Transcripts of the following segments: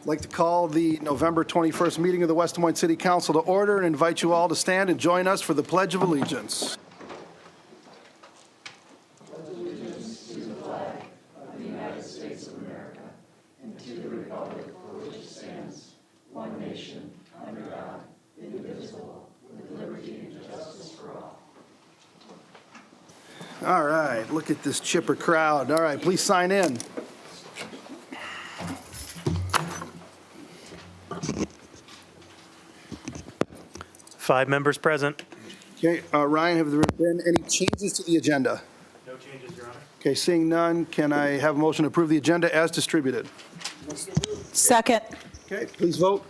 I'd like to call the November 21st meeting of the West Des Moines City Council to order and invite you all to stand and join us for the Pledge of Allegiance. All right, look at this chipper crowd. All right, please sign in. Five members present. Okay, Ryan, have there been any changes to the agenda? No changes, Your Honor. Okay, seeing none, can I have a motion to approve the agenda as distributed? Second. Okay, please vote.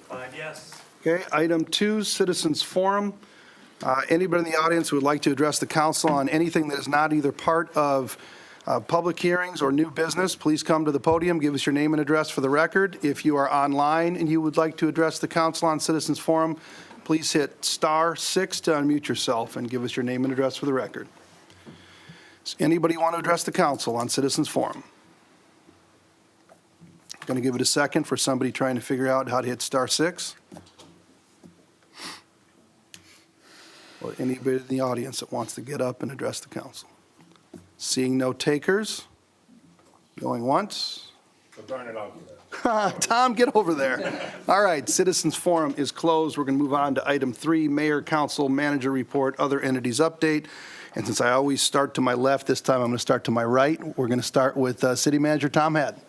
5 yes. Okay, item 2, Citizens Forum. Anybody in the audience who would like to address the council on anything that is not either part of public hearings or new business, please come to the podium, give us your name and address for the record. If you are online and you would like to address the council on Citizens Forum, please hit *6 to unmute yourself and give us your name and address for the record. Does anybody want to address the council on Citizens Forum? Going to give it a second for somebody trying to figure out how to hit *6. Or anybody in the audience that wants to get up and address the council. Seeing no takers, going once. Tom, get over there. All right, Citizens Forum is closed. We're going to move on to item 3, Mayor, Council, Manager Report, Other Entities Update. And since I always start to my left, this time I'm going to start to my right. We're going to start with City Manager Tom Haddon.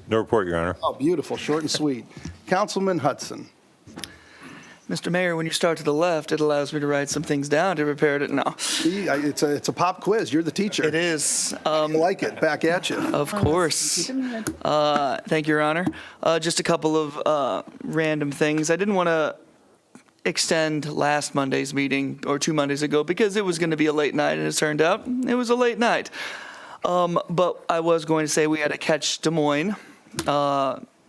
No report, Your Honor. Oh, beautiful, short and sweet. Councilman Hudson. Mr. Mayor, when you start to the left, it allows me to write some things down to prepare it. No, See, it's a pop quiz. You're the teacher. it is. I like it. Back at you. Of course. Thank you, Your Honor. Just a couple of random things. I didn't want to extend last Monday's meeting, or 2 Mondays ago, because it was going to be a late night, and it turned out it was a late night. But I was going to say we had a Catch Des Moines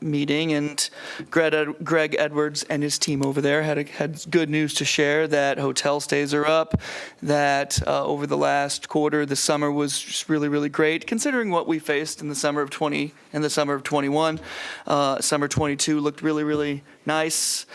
meeting, and Greg Edwards and his team over there had good news to share that hotel stays are up, that over the last quarter, the summer was just really, really great, considering what we faced in the summer of 20 and the summer of 21. Summer 22 looked really, really nice.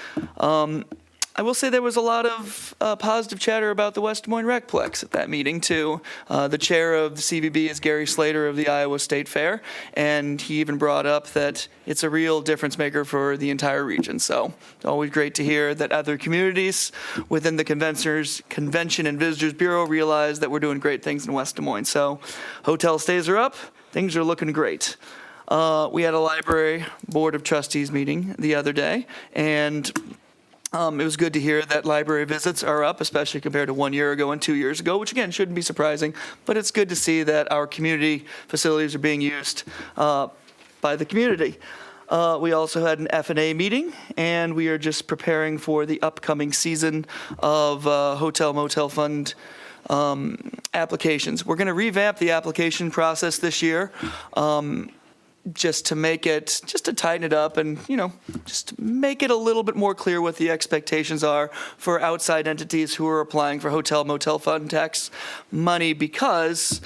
I will say there was a lot of positive chatter about the West Des Moines Recplex at that meeting, too. The chair of the CVB is Gary Slater of the Iowa State Fair, and he even brought up that it's a real difference maker for the entire region. So it's always great to hear that other communities within the Convention and Visitors Bureau realize that we're doing great things in West Des Moines. So hotel stays are up. Things are looking great. We had a library board of trustees meeting the other day, and it was good to hear that library visits are up, especially compared to 1 year ago and 2 years ago, which again shouldn't be surprising, but it's good to see that our community facilities are being used by the community. We also had an F&A meeting, and we are just preparing for the upcoming season of Hotel Motel Fund applications. We're going to revamp the application process this year. Just to tighten it up and, just to make it a little bit more clear what the expectations are for outside entities who are applying for Hotel Motel Fund tax money, because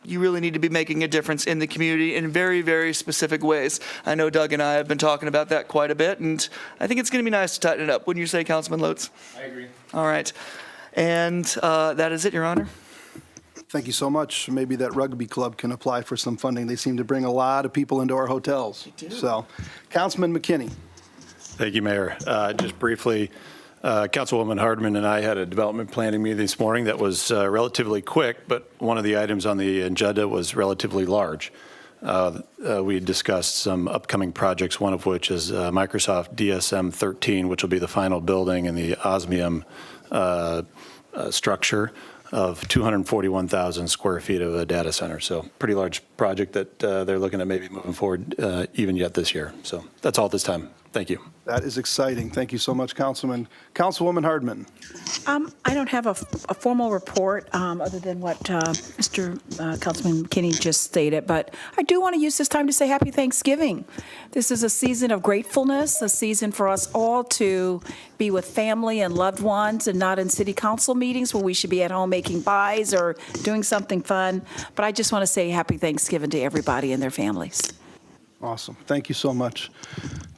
you really need to be making a difference in the community in very, very specific ways. I know Doug and I have been talking about that quite a bit, and I think it's going to be nice to tighten it up. Wouldn't you say, Councilman Lotz? I agree. All right. And that is it, Your Honor. Thank you so much. Maybe that rugby club can apply for some funding. They seem to bring a lot of people into our hotels. They do. So, Councilman McKinney. Thank you, Mayor. Just briefly, Councilwoman Hardman and I had a development planning meeting this morning that was relatively quick, but one of the items on the agenda was relatively large. We discussed some upcoming projects, one of which is Microsoft DSM 13, which will be the final building in the Osmium structure of 241,000 square feet of a data center. So pretty large project that they're looking at maybe moving forward even yet this year. So that's all at this time. Thank you. That is exciting. Thank you so much, Councilman. Councilwoman Hardman. I don't have a formal report other than what Mr. Councilman McKinney just stated, but I do want to use this time to say Happy Thanksgiving. This is a season of gratefulness, a season for us all to be with family and loved ones and not in city council meetings where we should be at home making pies or doing something fun. But I just want to say Happy Thanksgiving to everybody and their families. Awesome. Thank you so much.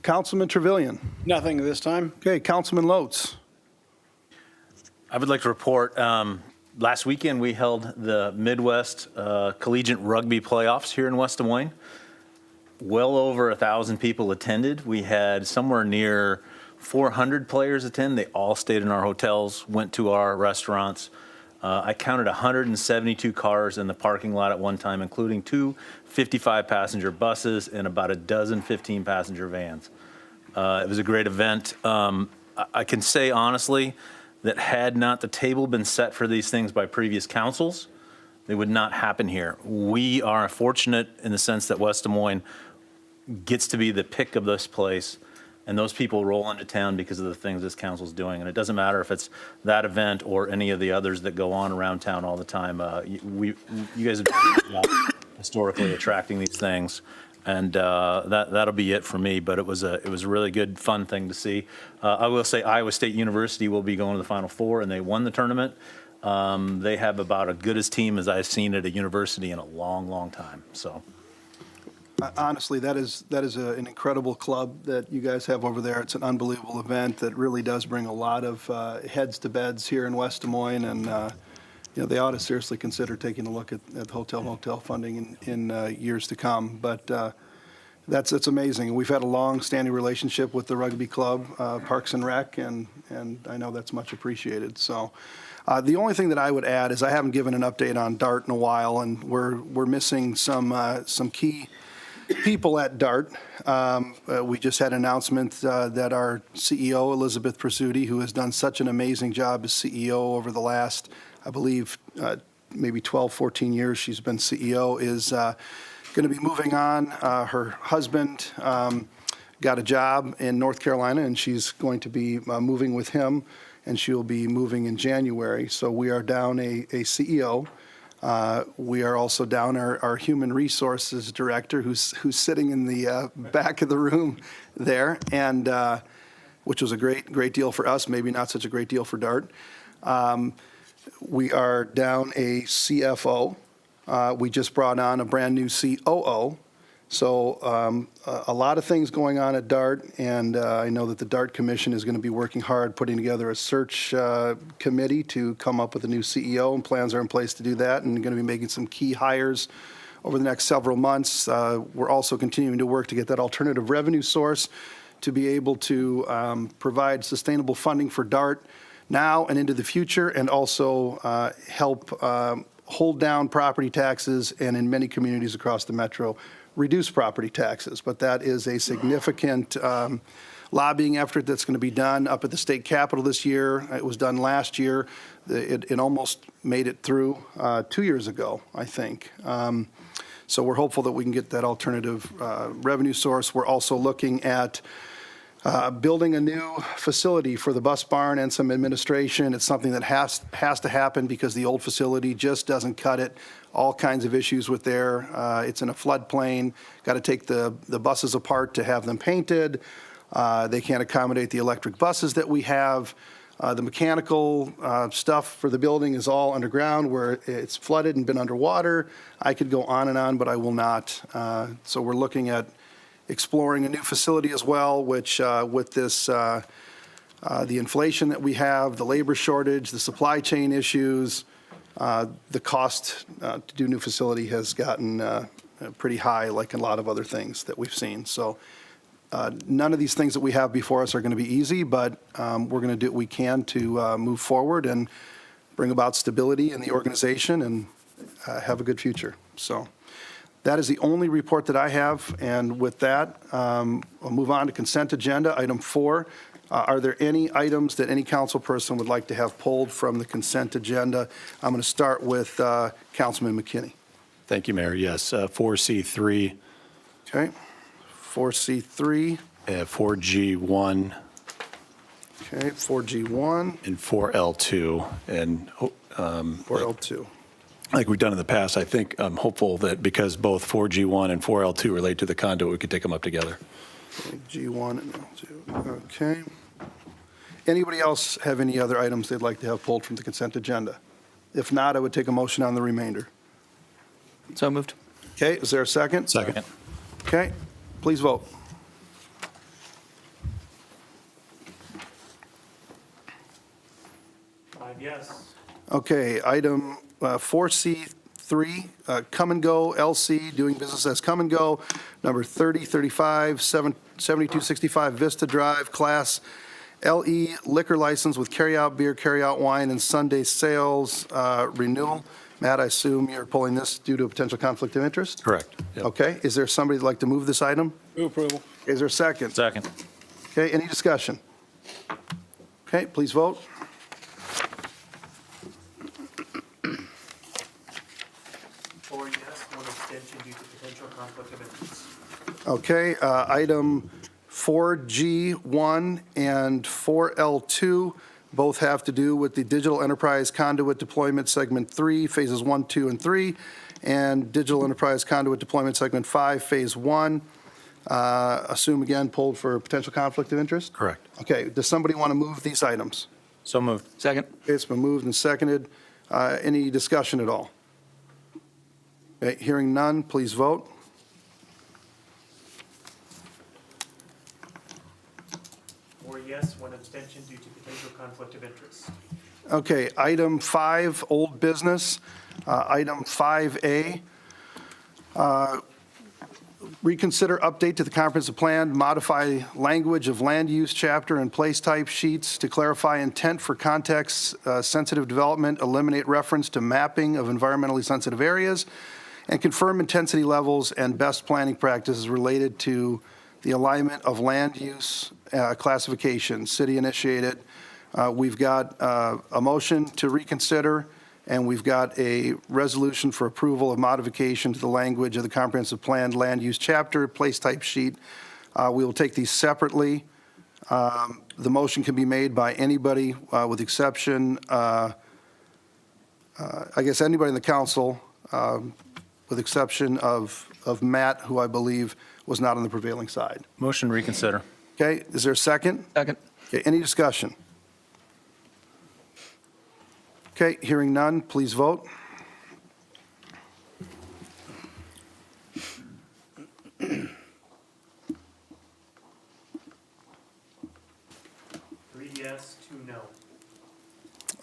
Councilman Trevilian. Nothing this time. Okay, Councilman Loetz. I would like to report, last weekend, we held the Midwest Collegiate Rugby Playoffs here in West Des Moines. Well over 1,000 people attended. We had somewhere near 400 players attend. They all stayed in our hotels, went to our restaurants. I counted 172 cars in the parking lot at one time, including two 55-passenger buses and about a dozen 15-passenger vans. It was a great event. I can say honestly that had not the table been set for these things by previous councils, they would not happen here. We are fortunate in the sense that West Des Moines gets to be the pick of this place, and those people roll into town because of the things this council's doing. And it doesn't matter if it's that event or any of the others that go on around town all the time. You guys have done a good job historically attracting these things. And that'll be it for me. But it was a really good, fun thing to see. I will say Iowa State University will be going to the Final Four, and they won the tournament. They have about as good a team as I've seen at a university in a long, long time. So. Honestly, that is an incredible club that you guys have over there. It's an unbelievable event that really does bring a lot of heads to beds here in West Des Moines, and they ought to seriously consider taking a look at hotel funding in years to come. But that's amazing. We've had a long-standing relationship with the rugby club, Parks and Rec, and I know that's much appreciated. So. The only thing that I would add is I haven't given an update on DART in a while, and we're missing some key people at DART. We just had an announcement that our CEO, Elizabeth Prasuti, who has done such an amazing job as CEO over the last, I believe, maybe 12, 14 years she's been CEO, is going to be moving on. Her husband got a job in North Carolina, and she's going to be moving with him, and she'll be moving in January. So we are down a CEO. We are also down our human resources director, who's sitting in the back of the room there, and which was a great deal for us, maybe not such a great deal for DART. We are down a CFO. We just brought on a brand new COO. So a lot of things going on at DART, and I know that the DART Commission is going to be working hard putting together a search committee to come up with a new CEO, and plans are in place to do that, and going to be making some key hires over the next several months. We're also continuing to work to get that alternative revenue source to be able to provide sustainable funding for DART now and into the future, and also help hold down property taxes, and in many communities across the metro, reduce property taxes. But that is a significant lobbying effort that's going to be done up at the state capitol this year. It was done last year. It almost made it through 2 years ago, I think. So we're hopeful that we can get that alternative revenue source. We're also looking at building a new facility for the bus barn and some administration. It's something that has to happen because the old facility just doesn't cut it. All kinds of issues with there. It's in a floodplain. Got to take the buses apart to have them painted. They can't accommodate the electric buses that we have. The mechanical stuff for the building is all underground where it's flooded and been underwater. I could go on, but I will not. So we're looking at exploring a new facility as well, which with this, the inflation that we have, the labor shortage, the supply chain issues, the cost to do new facility has gotten pretty high, like a lot of other things that we've seen. So none of these things that we have before us are going to be easy, but we're going to do what we can to move forward and bring about stability in the organization and have a good future. So that is the only report that I have. And with that, I'll move on to consent agenda. Item 4. Are there any items that any council person would like to have pulled from the consent agenda? I'm going to start with Councilman McKinney. Thank you, Mayor. Yes, 4C3. Okay. 4C3. 4G1 Okay, 4G1 and 4L2. And or L2. like we've done in the past, I think I'm hopeful that because both 4G1 and 4L2 relate to the conduit, we could take them up together. G1 and L2. Okay. Anybody else have any other items they'd like to have pulled from the consent agenda? If not, I would take a motion on the remainder. So moved. Okay, is there a second? Second. Okay, please vote. Five yes. Okay, item 4C3, Come and Go LC, doing business as Come and Go, number 3035, 7265 Vista Drive, Class LE liquor license with carryout beer, carryout wine, and Sunday sales renewal. Matt, I assume you're pulling this due to a potential conflict of interest? Correct. Yep. Okay, is there somebody that'd like to move this item? Move approval. Is there a second? Second. Okay, any discussion? Okay, please vote. Four yes, one abstention due to potential conflict of interest. Okay, item 4G1 and 4L2 both have to do with the Digital Enterprise Conduit Deployment Segment 3, Phases 1, 2, and 3, and Digital Enterprise Conduit Deployment Segment 5, Phase 1. Assume again pulled for potential conflict of interest? Correct. Okay, does somebody want to move these items? So moved. Second. Okay, it's been moved and seconded. Any discussion at all? Okay, hearing none, please vote. Four yes, one abstention due to potential conflict of interest. Okay, item 5, old business. Item 5A, reconsider update to the comprehensive plan, modify language of land use chapter and place type sheets to clarify intent for context sensitive development, eliminate reference to mapping of environmentally sensitive areas, and confirm intensity levels and best planning practices related to the alignment of land use classification, city initiated. We've got a motion to reconsider, and we've got a resolution for approval of modification to the language of the comprehensive plan land use chapter, place type sheet. We will take these separately. The motion can be made by anybody with exception, I guess anybody in the council, with exception of Matt, who I believe was not on the prevailing side. Motion to reconsider. Okay, is there a second? Second. Okay, any discussion? Okay, hearing none, please vote. Three yes, two no.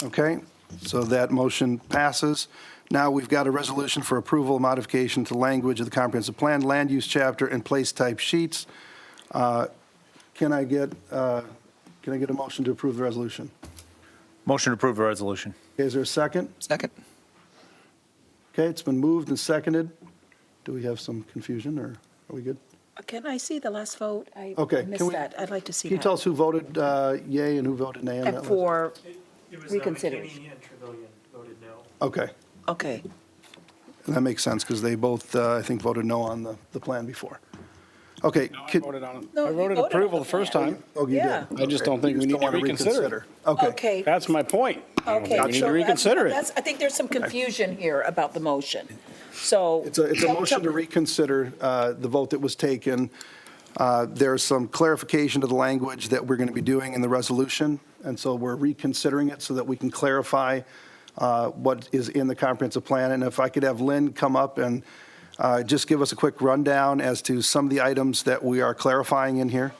Okay, so that motion passes. Now we've got a resolution for approval of modification to language of the comprehensive plan, land use chapter, and place type sheets. Can I get a motion to approve the resolution? Motion to approve the resolution. Okay, is there a second? Second. Okay, it's been moved and seconded. Do we have some confusion, or are we good? Can I see the last vote? I Okay, can missed we- that. I'd like to see Can you that. tell us who voted yea and who voted nay on that And list? for, It was Reconsideration. McKinney and Trevelyan voted no. Okay, okay. and that makes sense, because they both, I think, voted no on the plan before. Okay. No, I can- voted on it. No, I you voted voted approval on the the first plan. time. Oh, you Yeah. did? I just don't think You we just need to wanna reconsider. Okay. Okay. That's my point. Okay. We need so to reconsider it. I think there's some confusion here about the motion. So. It's a motion to reconsider the vote that was taken. There's some clarification to the language that we're going to be doing in the resolution, and so we're reconsidering it so that we can clarify what is in the comprehensive plan. And if I could have Lynn come up and just give us a quick rundown as to some of the items that we are clarifying in here.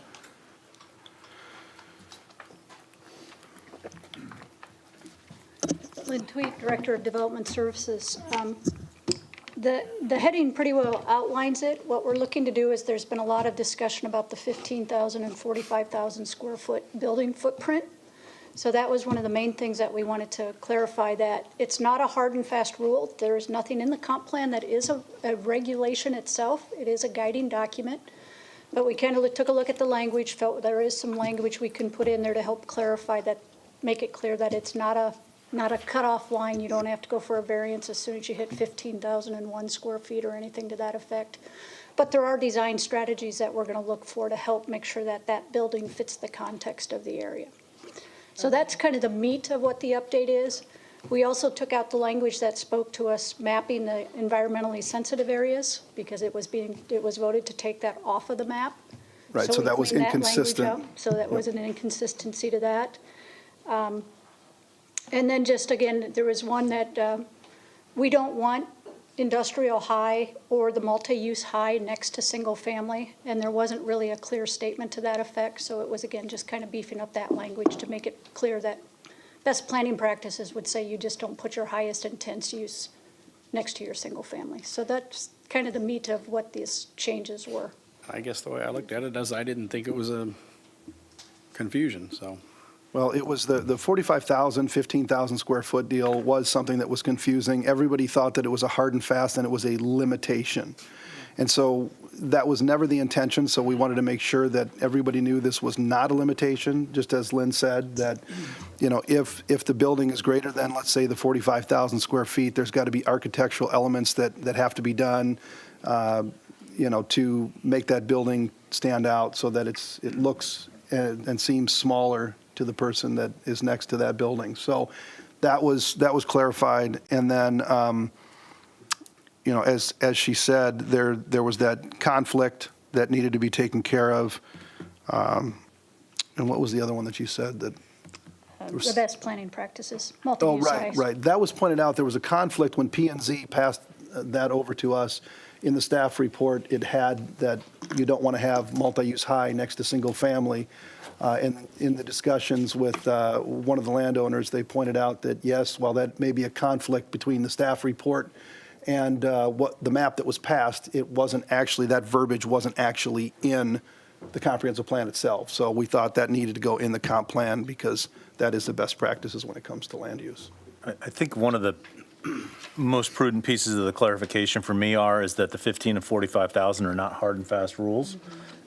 Lynn Tweet, Director of Development Services. The heading pretty well outlines it. What we're looking to do is there's been a lot of discussion about the 15,000 and 45,000 square foot building footprint. So that was one of the main things that we wanted to clarify, that it's not a hard and fast rule. There is nothing in the comp plan that is a regulation itself. It is a guiding document. But we kind of took a look at the language, felt there is some language we can put in there to help clarify that, make it clear that it's not a cutoff line. You don't have to go for a variance as soon as you hit 15,001 square feet or anything to that effect. But there are design strategies that we're going to look for to help make sure that that building fits the context of the area. So that's kind of the meat of what the update is. We also took out the language that spoke to us mapping the environmentally sensitive areas because it was voted to take that off of the map. Right, so we that was cleaned language inconsistent. out. So that was an inconsistency to that. And then just again, there was one that we don't want industrial high or the multi-use high next to single family, and there wasn't really a clear statement to that effect, so it was again just kind of beefing up that language to make it clear that best planning practices would say you just don't put your highest intense use next to your single family. So that's kind of the meat of what these changes were. I guess the way I looked at it is I didn't think it was a confusion, so. Well, it was the 45,000, 15,000 square foot deal was something that was confusing. Everybody thought that it was a hard and fast and it was a limitation. And so that was never the intention, so we wanted to make sure that everybody knew this was not a limitation, just as Lynn said, that, you know, if the building is greater than, let's say, the 45,000 square feet, there's got to be architectural elements that have to be done, you know, to make that building stand out so that it looks and seems smaller to the person that is next to that building. So that was clarified. And then, you know, as she said, there was that conflict that needed to be taken care of. And what was the other one that you said that? The best planning practices, Oh, multi-use right, highs. right. That was pointed out. There was a conflict when P&Z passed that over to us. In the staff report, it had that you don't want to have multi-use high next to single family. And in the discussions with one of the landowners, they pointed out that, yes, while that may be a conflict between the staff report and what the map that was passed, it wasn't actually, that verbiage wasn't actually in the comprehensive plan itself. So we thought that needed to go in the comp plan because that is the best practices when it comes to land use. I think one of the most prudent pieces of the clarification for me is that the 15 and 45,000 are not hard and fast rules.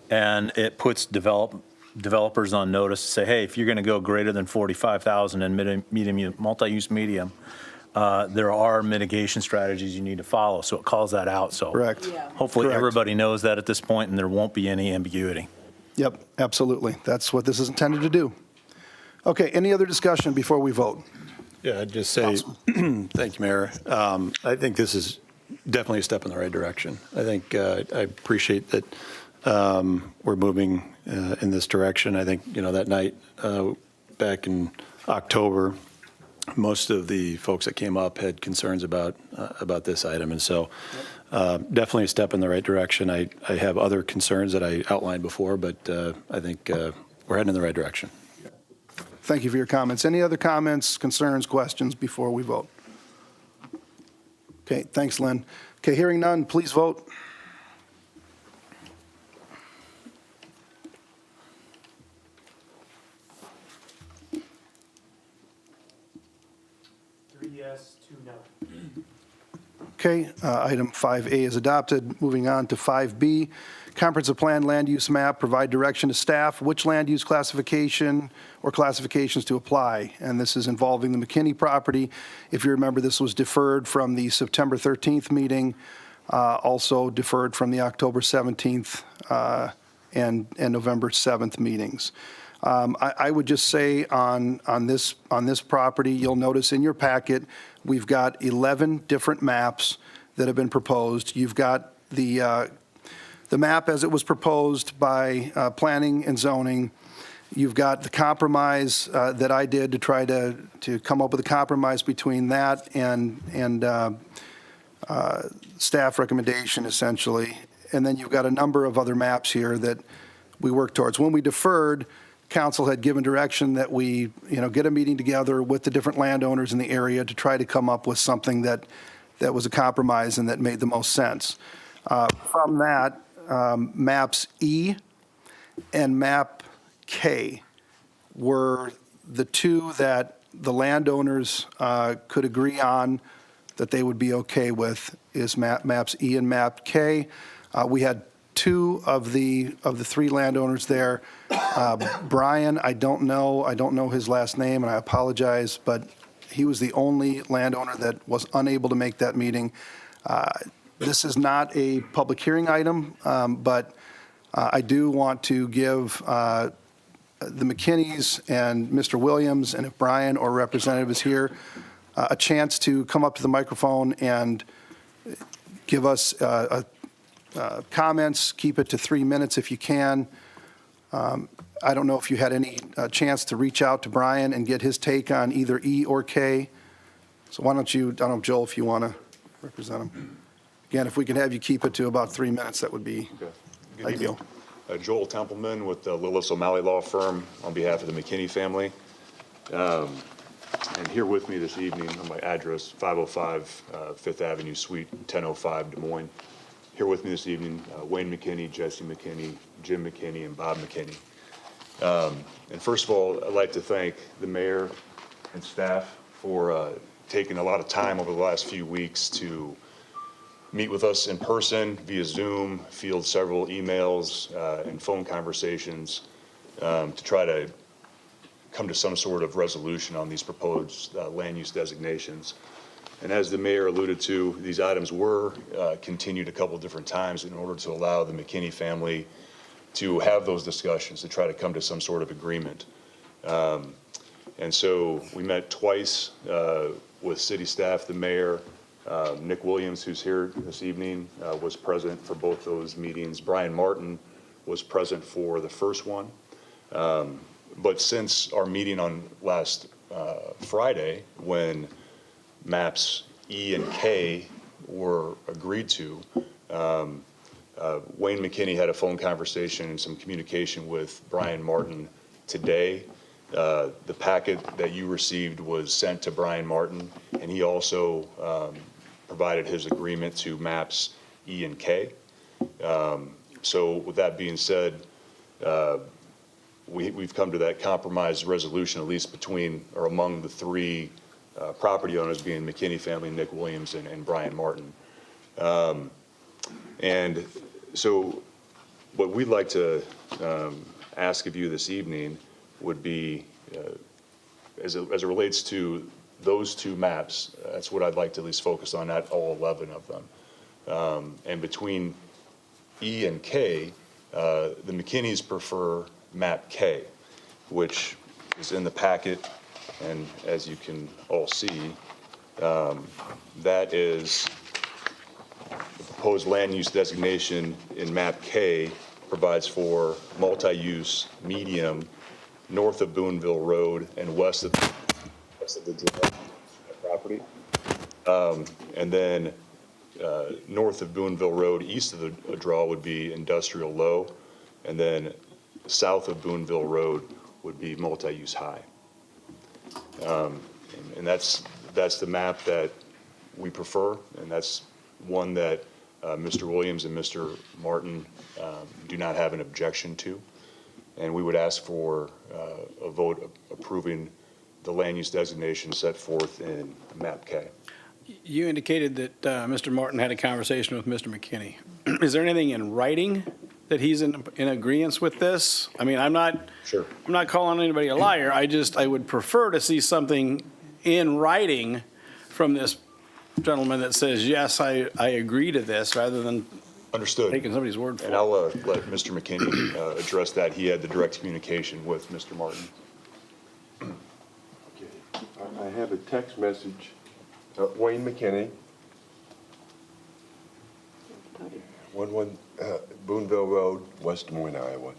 And it puts developers on notice to say, hey, if you're going to go greater than 45,000 and medium, multi-use medium, there are mitigation strategies you need to follow. So it calls that out. So Correct. hopefully Correct. everybody knows that at this point and there won't be any ambiguity. Yep, absolutely. That's what this is intended to do. Okay, any other discussion before we vote? Yeah, I'd just say, thank you, Mayor. I think this is definitely a step in the right direction. I think I appreciate that we're moving in this direction. I think, you know, that night back in October, most of the folks that came up had concerns about this item. And so definitely a step in the right direction. I have other concerns that I outlined before, but I think we're heading in the right direction. Thank you for your comments. Any other comments, concerns, questions before we vote? Okay, thanks, Lynn. Okay, hearing none, please vote. Three yes, 2 no. Okay, item 5A is adopted. Moving on to 5B, comprehensive plan land use map, provide direction to staff which land use classification or classifications to apply. And this is involving the McKinney property. If you remember, this was deferred from the September 13th meeting, also deferred from the October 17th and November 7th meetings. I would just say on this property, you'll notice in your packet, we've got 11 different maps that have been proposed. You've got the map as it was proposed by planning and zoning. You've got the compromise that I did to try to come up with a compromise between that and staff recommendation, essentially. And then you've got a number of other maps here that we worked towards. When we deferred, council had given direction that we, get a meeting together with the different landowners in the area to try to come up with something that was a compromise and that made the most sense. From that, maps E and map K were the two that the landowners could agree on that they would be okay with, is maps E and map K. We had two of the three landowners there. Brian, I don't know his last name, and I apologize, but he was the only landowner that was unable to make that meeting. This is not a public hearing item, but I do want to give the McKinneys and Mr. Williams, and if Brian or representative is here, a chance to come up to the microphone and give us comments. Keep it to 3 minutes if you can. I don't know if you had any chance to reach out to Brian and get his take on either E or K. So why don't you, I don't know, Joel, if you want to represent him. Again, if we could have you keep it to about 3 minutes, that would be Good ideal. evening. Joel Templeman with the Lillis O'Malley Law Firm on behalf of the McKinney family. And here with me this evening on my address, 505 Fifth Avenue, Suite 1005, Des Moines. Here with me this evening, Wayne McKinney, Jesse McKinney, Jim McKinney, and Bob McKinney. And first of all, I'd like to thank the mayor and staff for taking a lot of time over the last few weeks to meet with us in person, via Zoom, field several emails and phone conversations to try to come to some sort of resolution on these proposed land use designations. And as the mayor alluded to, these items were continued a couple of different times in order to allow the McKinney family to have those discussions, to try to come to some sort of agreement. And so we met twice with city staff, the mayor, Nick Williams, who's here this evening, was present for both those meetings. Brian Martin was present for the first one. But since our meeting on last Friday, when maps E and K were agreed to, Wayne McKinney had a phone conversation and some communication with Brian Martin today. The packet that you received was sent to Brian Martin, and he also provided his agreement to maps E and K. So with that being said, we've come to that compromise resolution, at least between or among the three property owners, being McKinney family, Nick Williams, and Brian Martin. And so what we'd like to ask of you this evening would be, as it relates to those two maps, that's what I'd like to at least focus on, not all 11 of them. And between E and K, the McKinneys prefer map K, which is in the packet, and as you can all see, that is the proposed land use designation in map K provides for multi-use medium north of Boonville Road and west of the property. And then north of Boonville Road, east of the draw would be industrial low, and then south of Boonville Road would be multi-use high. And that's the map that we prefer, and that's one that Mr. Williams and Mr. Martin do not have an objection to. And we would ask for a vote approving the land use designation set forth in map K. You indicated that Mr. Martin had a conversation with Mr. McKinney. Is there anything in writing that he's in agreement with this? I mean, I'm not calling anybody a liar. I would prefer to see something in writing from this gentleman that says, yes, I agree to this, rather than Understood. taking somebody's word for it. And I'll let Mr. McKinney address that. He had the direct communication with Mr. Martin. I have a text message, Wayne McKinney, 11 Boonville Road, West Des Moines, Iowa.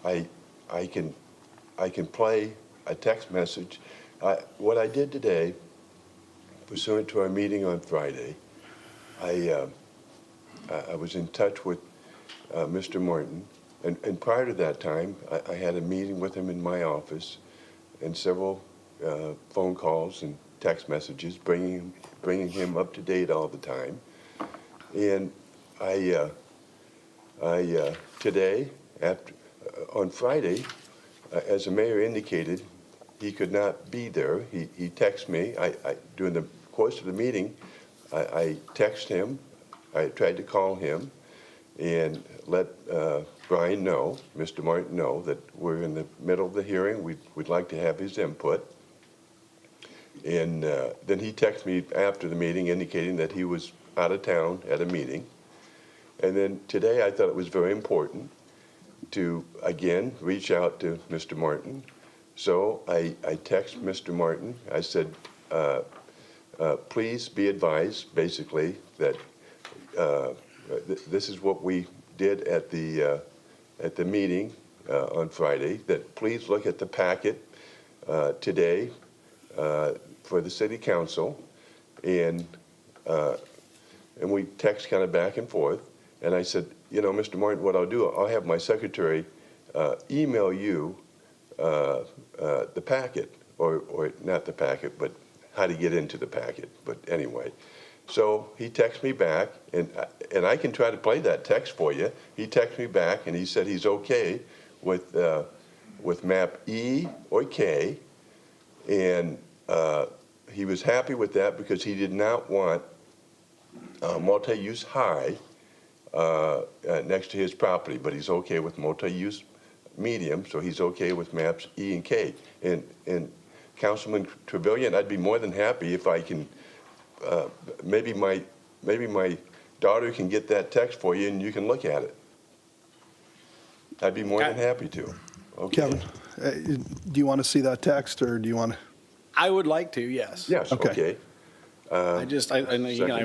I can play a text message. What I did today, pursuant to our meeting on Friday, I was in touch with Mr. Martin, and prior to that time, I had a meeting with him in my office, and several phone calls and text messages, bringing him up to date all the time. And today, on Friday, as the mayor indicated, he could not be there. He texted me. During the course of the meeting, I texted him. I tried to call him and let Brian know, Mr. Martin know, that we're in the middle of the hearing. We'd like to have his input. And then he texted me after the meeting indicating that he was out of town at a meeting. And then today I thought it was very important to, again, reach out to Mr. Martin. So I text Mr. Martin. I said, please be advised, basically, that this is what we did at the meeting on Friday, that please look at the packet today for the city council. And we text kind of back and forth. And I said, you know, Mr. Martin, what I'll do, I'll have my secretary email you the packet, or not the packet, but how to get into the packet. But anyway, so he texted me back, and I can try to play that text for you. He texted me back, and he said he's okay with map E or K, and he was happy with that because he did not want multi-use high next to his property, but he's okay with multi-use medium, so he's okay with maps E and K. And Councilman Trevelyan, I'd be more than happy if I can, maybe my daughter can get that text for you and you can look at it. I'd be more than happy to. Okay. Kevin, do you want to see that text, or do you want to? I would like to, yes. Yes, Okay. okay. I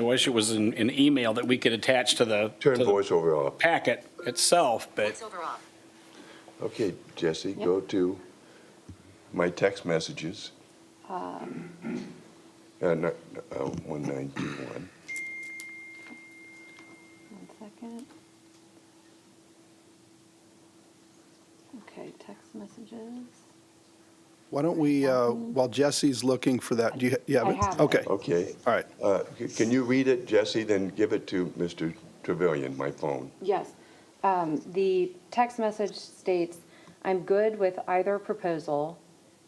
wish it was an email that we could attach to the Turn voiceover off. packet itself, but Okay, Jesse, go to my text messages. 1921. 1 second. Okay, text messages. Why don't we, while Jesse's looking for that, do you have I it? have it. Okay, Okay. all right. Can you read it, Jesse, then give it to Mr. Trevelyan, my phone? Yes. The text message states, "I'm good with either proposal.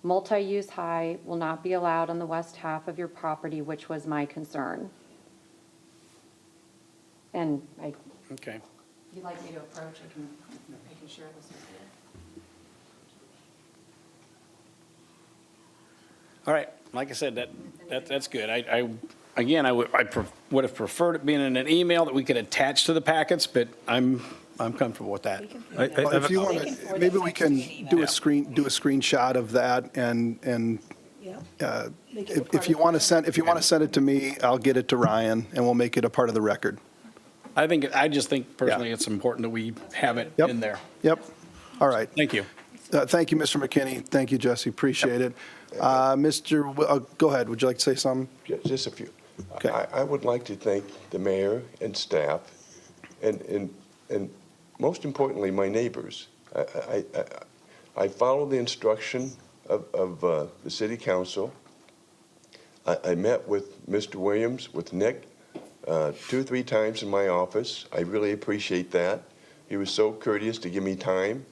Multi-use high will not be allowed on the west half of your property, which was my concern." And if okay. you'd like me to approach, I can share this with you. All right, like I said, that's good. I would have preferred it being in an email that we could attach to the packets, but I'm comfortable with that. Well, if you want to, maybe we can do a screenshot of that, and if you want to send it to me, I'll get it to Ryan, and we'll make it a part of the record. I just think personally it's important that we have it Yep. in there. Yep. All right. Thank you. Thank you, Mr. McKinney. Thank you, Jesse. Appreciate it. Go ahead. Would you like to say something? Just a few. Okay. I would like to thank the mayor and staff, and most importantly, my neighbors. I follow the instruction of the city council. I met with Mr. Williams, with Nick, 2 or 3 times in my office. I really appreciate that. He was so courteous to give me time.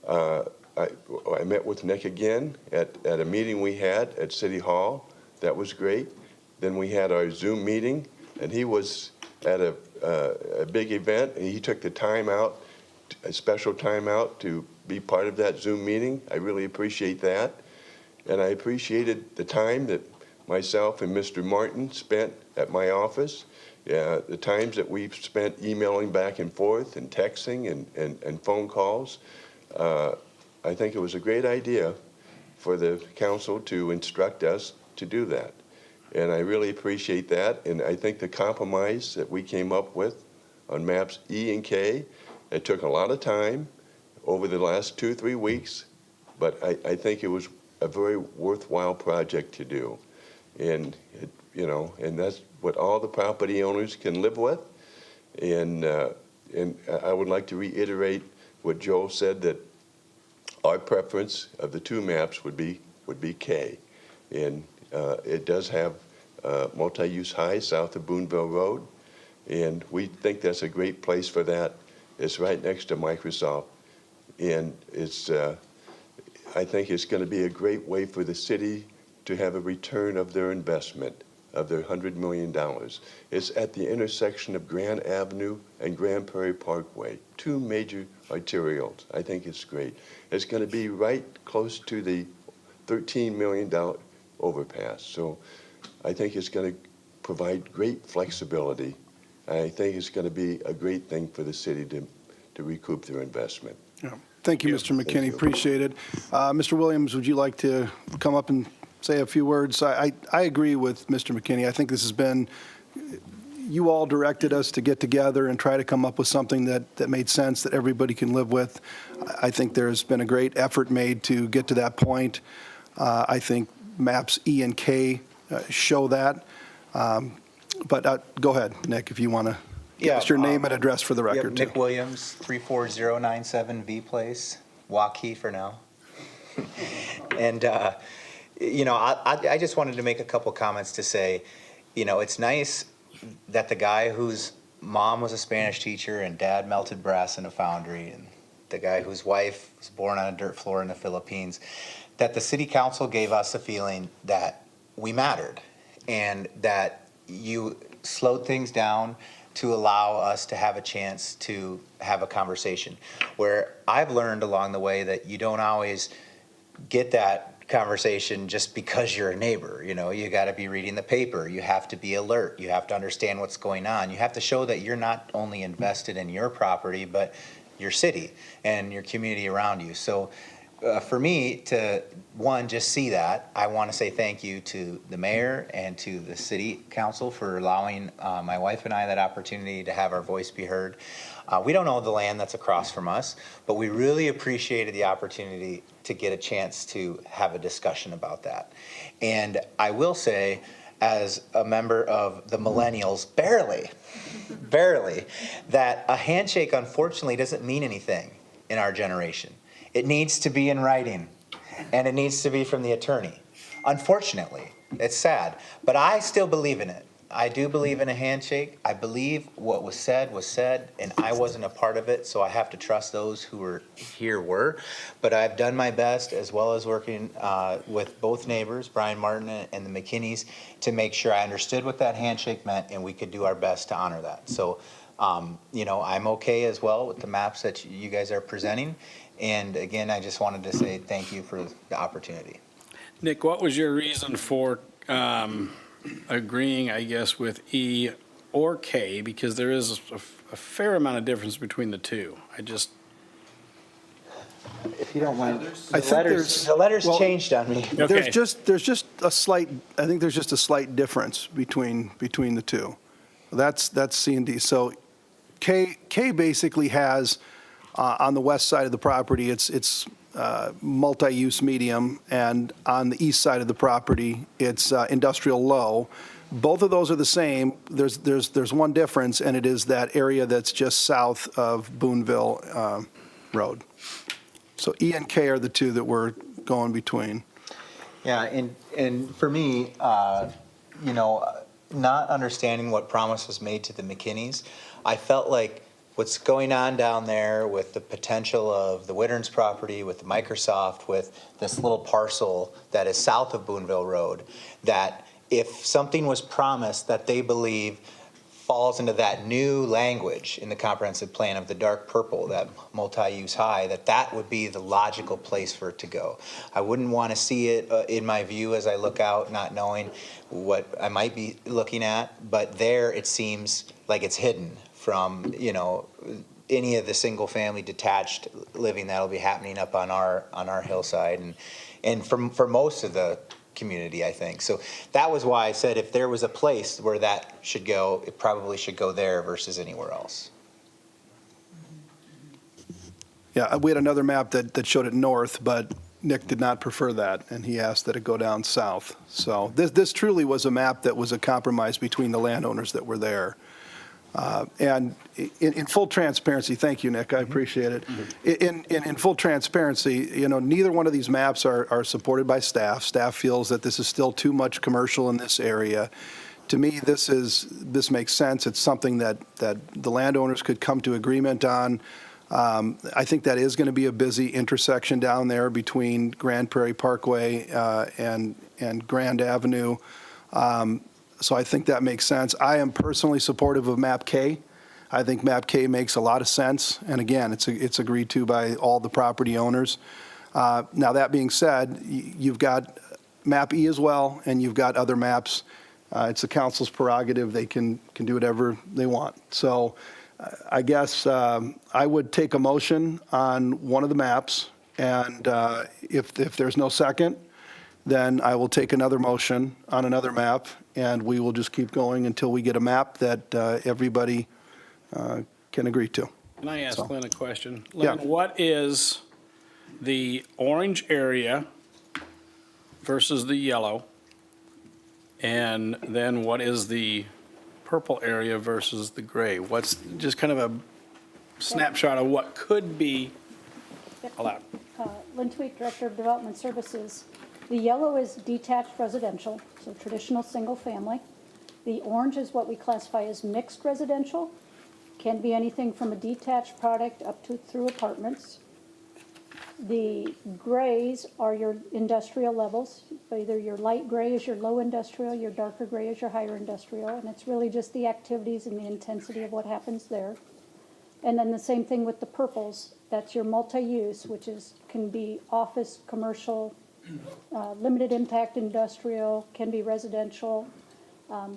I met with Nick again at a meeting we had at City Hall. That was great. Then we had our Zoom meeting, and he was at a big event, and he took the time out, a special time out, to be part of that Zoom meeting. I really appreciate that. And I appreciated the time that myself and Mr. Martin spent at my office, the times that we've spent emailing back and forth and texting and phone calls. I think it was a great idea for the council to instruct us to do that. And I really appreciate that. And I think the compromise that we came up with on maps E and K, it took a lot of time over the last 2 or 3 weeks, but I think it was a very worthwhile project to do. And, and that's what all the property owners can live with. And I would like to reiterate what Joel said, that our preference of the 2 maps would be K. And it does have multi-use high south of Boonville Road, and we think that's a great place for that. It's right next to Microsoft, and I think it's going to be a great way for the city to have a return of their investment, of their $100 million. It's at the intersection of Grand Avenue and Grand Prairie Parkway, 2 major arterials. I think it's great. It's going to be right close to the $13 million overpass. So I think it's going to provide great flexibility. I think it's going to be a great thing for the city to recoup their investment. Yeah. Thank you, Mr. McKinney. you. Appreciate it. Mr. Williams, would you like to come up and say a few words? I agree with Mr. McKinney. I think this has been, you all directed us to get together and try to come up with something that made sense, that everybody can live with. I think there's been a great effort made to get to that point. I think maps E and K show that. But go ahead, Nick, if you want to give us your name and address for the Yep, record, too. Nick Williams, 34097 V Place, Waukee for now. And, I just wanted to make a couple comments to say, it's nice that the guy whose mom was a Spanish teacher and dad melted brass in a foundry, and the guy whose wife was born on a dirt floor in the Philippines, that the city council gave us a feeling that we mattered and that you slowed things down to allow us to have a chance to have a conversation. Where I've learned along the way that you don't always get that conversation just because you're a neighbor. You got to be reading the paper. You have to be alert. You have to understand what's going on. You have to show that you're not only invested in your property, but your city and your community around you. So for me to, just see that, I want to say thank you to the mayor and to the city council for allowing my wife and I that opportunity to have our voice be heard. We don't own the land that's across from us, but we really appreciated the opportunity to get a chance to have a discussion about that. And I will say, as a member of the millennials, barely, that a handshake unfortunately doesn't mean anything in our generation. It needs to be in writing, and it needs to be from the attorney. Unfortunately, it's sad, but I still believe in it. I do believe in a handshake. I believe what was said, and I wasn't a part of it, so I have to trust those who were here were. But I've done my best, as well as working with both neighbors, Brian Martin and the McKinneys, to make sure I understood what that handshake meant, and we could do our best to honor that. So, I'm okay as well with the maps that you guys are presenting. And again, I just wanted to say thank you for the opportunity. Nick, what was your reason for agreeing, I guess, with E or K? Because there is a fair amount of difference between the two. If you don't mind, I think there's- the letters well, changed on me. Okay. There's just a slight, I think there's just a slight difference between the two. That's C and D. So K basically has, on the west side of the property, it's multi-use medium, and on the east side of the property, it's industrial low. Both of those are the same. There's one difference, and it is that area that's just south of Boonville Road. So E and K are the two that we're going between. Yeah, and for me, not understanding what promise was made to the McKinneys, I felt like what's going on down there with the potential of the Witterns property, with Microsoft, with this little parcel that is south of Boonville Road, that if something was promised that they believe falls into that new language in the comprehensive plan of the dark purple, that multi-use high, that would be the logical place for it to go. I wouldn't want to see it in my view as I look out, not knowing what I might be looking at, but there it seems like it's hidden from, any of the single family detached living that'll be happening up on our hillside and for most of the community, I think. So that was why I said if there was a place where that should go, it probably should go there versus anywhere else. Yeah, we had another map that showed it north, but Nick did not prefer that, and he asked that it go down south. So this truly was a map that was a compromise between the landowners that were there. And in full transparency, thank you, Nick, I appreciate it. In full transparency, neither one of these maps are supported by staff. Staff feels that this is still too much commercial in this area. To me, this makes sense. It's something that the landowners could come to agreement on. I think that is going to be a busy intersection down there between Grand Prairie Parkway and Grand Avenue. So I think that makes sense. I am personally supportive of Map K. I think Map K makes a lot of sense. And again, it's agreed to by all the property owners. Now, that being said, you've got map E as well, and you've got other maps. It's the council's prerogative. They can do whatever they want. So I guess I would take a motion on one of the maps, and if there's no second, then I will take another motion on another map, and we will just keep going until we get a map that everybody can agree to. Can I ask So- Lynn a question? Yeah. Lynn, what is the orange area versus the yellow? And then what is the purple area versus the gray? What's just kind of a snapshot of what could be allowed? Lynn Tweet, Director of Development Services. The yellow is detached residential, so traditional single-family. The orange is what we classify as mixed residential. Can be anything from a detached product up to through apartments. The grays are your industrial levels. Either your light gray is your low industrial, your darker gray is your higher industrial, and it's really just the activities and the intensity of what happens there. And then the same thing with the purples. That's your multi-use, which can be office, commercial, limited impact industrial, can be residential.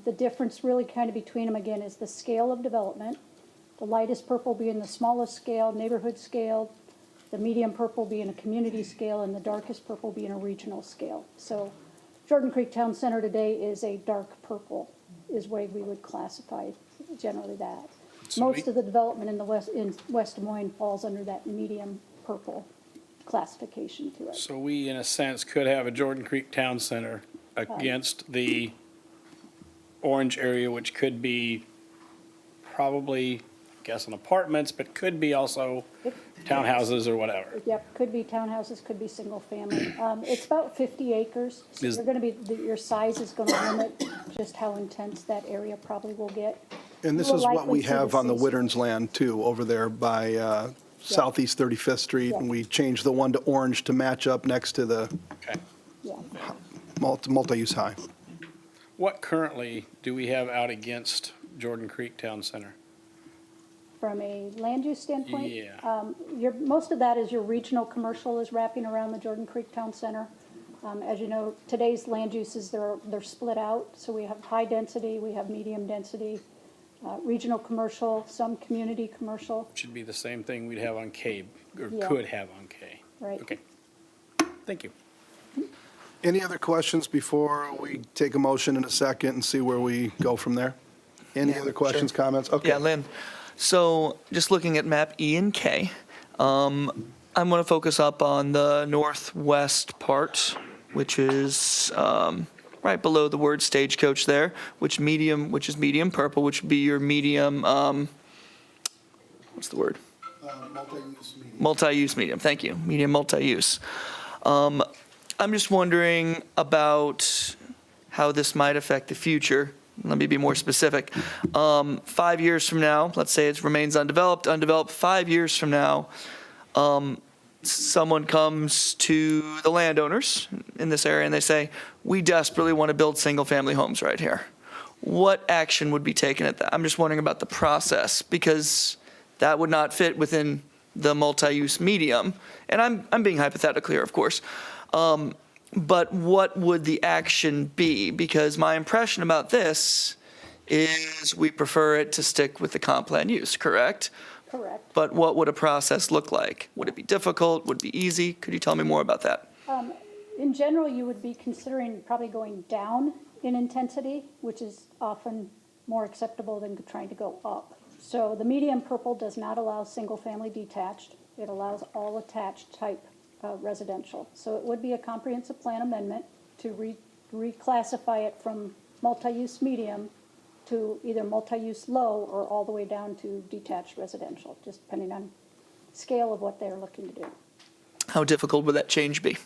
The difference really kind of between them again is the scale of development. The lightest purple being the smallest scale, neighborhood scale, the medium purple being a community scale, and the darkest purple being a regional scale. So Jordan Creek Town Center today is a dark purple, is the way we would classify generally that. So Most of the development in West Des Moines falls under that medium purple classification to it. So we, in a sense, could have a Jordan Creek Town Center against the orange area, which could be probably, I guess, in apartments, but could be also townhouses or whatever. Yep, could be townhouses, could be single family. It's about 50 acres. So Is- you're going to be, your size is going to limit just how intense that area probably will get. And this We'll is what likely we see have on the season. Widderns land too, over there by Southeast 35th Street. And Yeah. we changed the one to orange to match up next to the Okay. Yeah. multi-use high. What currently do we have out against Jordan Creek Town Center? From a land use standpoint? Yeah. Most of that is your regional commercial is wrapping around the Jordan Creek Town Center. As you know, today's land uses, they're split out. So we have high density, we have medium density, regional commercial, some community commercial, Should be the same thing we'd have on K, or Yeah. could have on K. right? Okay. Thank you. Any other questions before we take a motion in a second and see where we go from there? Any other questions, comments? Okay. Yeah, Lynn. So just looking at map E and K, I'm going to focus up on the northwest part, which is right below the word stagecoach there, which is medium purple, which would be your medium, what's the word? Multi-use medium. Multi-use medium, thank you, medium multi-use. I'm just wondering about how this might affect the future. Let me be more specific. 5 years from now, let's say it remains undeveloped, 5 years from now, someone comes to the landowners in this area and they say, we desperately want to build single-family homes right here. What action would be taken at that? I'm just wondering about the process, because that would not fit within the multi-use medium. And I'm being hypothetical here, of course. But what would the action be? Because my impression about this is we prefer it to stick with the comp plan use, correct? Correct. But what would a process look like? Would it be difficult? Would it be easy? Could you tell me more about that? In general, you would be considering probably going down in intensity, which is often more acceptable than trying to go up. So the medium purple does not allow single-family detached. It allows all attached type residential. So it would be a comprehensive plan amendment to reclassify it from multi-use medium to either multi-use low or all the way down to detached residential, just depending on scale of what they're looking to do. How difficult would that change be?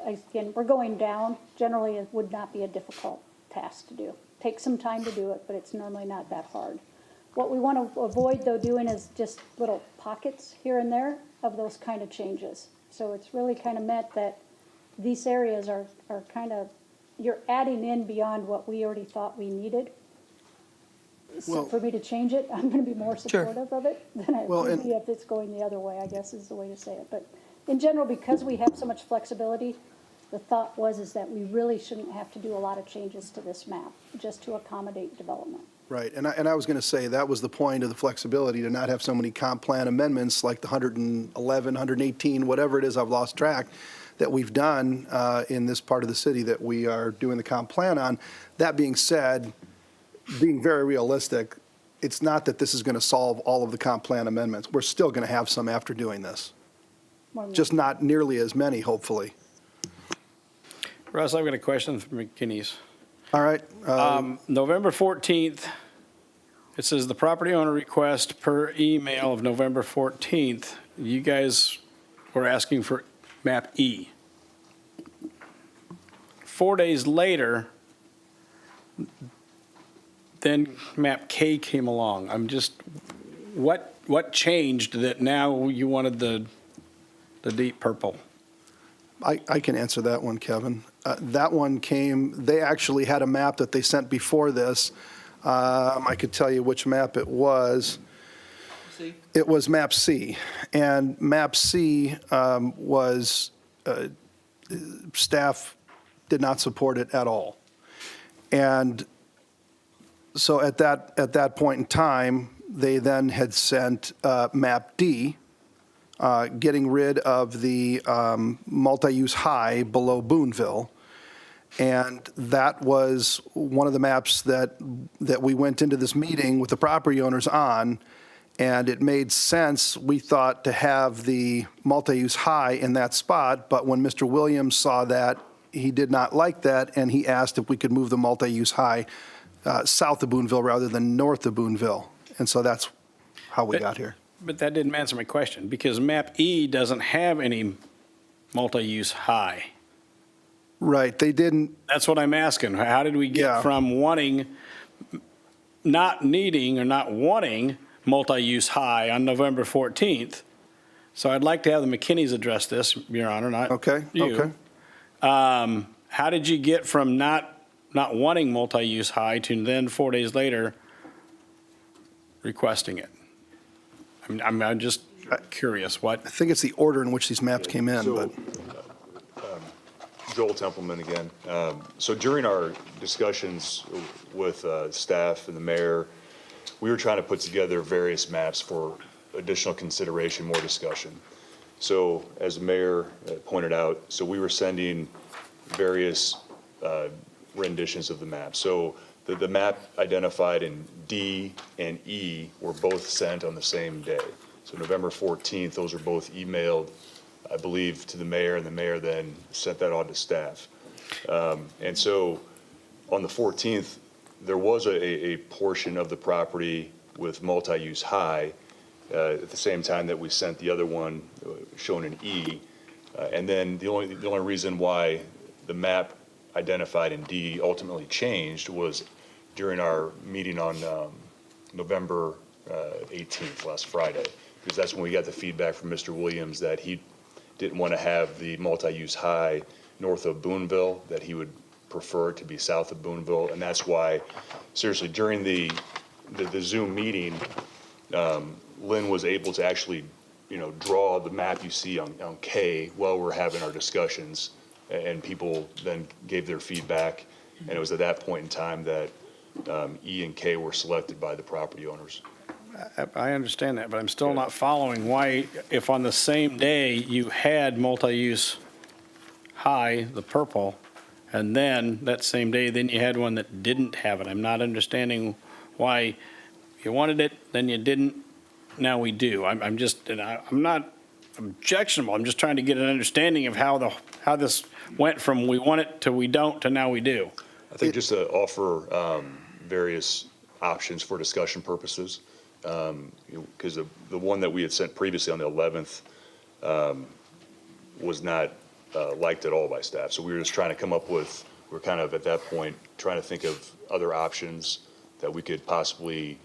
Again, we're going down. Generally, it would not be a difficult task to do. Take some time to do it, but it's normally not that hard. What we want to avoid, though, doing is just little pockets here and there of those kind of changes. So it's really kind of meant that these areas are kind of, you're adding in beyond what we already thought we needed. So Well- for me to change it, I'm going to be more Sure. supportive of it than I Well, would and- be if it's going the other way, I guess is the way to say it. But in general, because we have so much flexibility, the thought was is that we really shouldn't have to do a lot of changes to this map, just to accommodate development. Right, and I was going to say, that was the point of the flexibility, to not have so many comp plan amendments like the 111, 118, whatever it is, I've lost track, that we've done in this part of the city that we are doing the comp plan on. That being said, being very realistic, it's not that this is going to solve all of the comp plan amendments. We're still going to have some after doing this, More than just not nearly as many, hopefully. Russ, I've got a question for McKinney's. All right, November 14th, it says the property owner request per email of November 14th. You guys were asking for map E. 4 days later, then map K came along. I'm just, what changed that now you wanted the deep purple? I can answer that one, Kevin. That one came, they actually had a map that they sent before this. I could tell you which map it was. See? It was map C. And map C was, staff did not support it at all. And so at that point in time, they then had sent map D, getting rid of the multi-use high below Boonville. And that was one of the maps that we went into this meeting with the property owners on, and it made sense, we thought, to have the multi-use high in that spot, but when Mr. Williams saw that, he did not like that, and he asked if we could move the multi-use high south of Boonville rather than north of Boonville. And so that's how we got here. But that didn't answer my question, because map E doesn't have any multi-use high. Right, they didn't, That's what I'm asking. How did we Yeah. get from not needing or not wanting multi-use high on November 14th? So I'd like to have the McKinneys address this, Your Honor, not okay, you. okay. How did you get from not wanting multi-use high to then 4 days later requesting it? I'm just curious, what? I think it's the order in which these maps came in, So, but, Joel Templeman again. So during our discussions with staff and the mayor, we were trying to put together various maps for additional consideration, more discussion. So as the mayor pointed out, so we were sending various renditions of the map. So the map identified in D and E were both sent on the same day. So November 14th, those were both emailed, I believe, to the mayor, and the mayor then sent that on to staff. And so on the 14th, there was a portion of the property with multi-use high at the same time that we sent the other one shown in E. And then the only reason why the map identified in D ultimately changed was during our meeting on November 18th, last Friday, because that's when we got the feedback from Mr. Williams that he didn't want to have the multi-use high north of Boonville, that he would prefer it to be south of Boonville. And that's why, seriously, during the Zoom meeting, Lynn was able to actually, draw the map you see on K while we're having our discussions, and people then gave their feedback. And it was at that point in time that E and K were selected by the property owners. I understand that, but I'm still not following why, if on the same day you had multi-use high, the purple, and then that same day, then you had one that didn't have it. I'm not understanding why you wanted it, then you didn't, now we do. I'm not objectionable. I'm just trying to get an understanding of how this went from we want it to we don't to now we do. I think just to offer various options for discussion purposes, because the one that we had sent previously on the 11th was not liked at all by staff. So we were just trying to come up with, we're kind of at that point trying to think of other options that we could possibly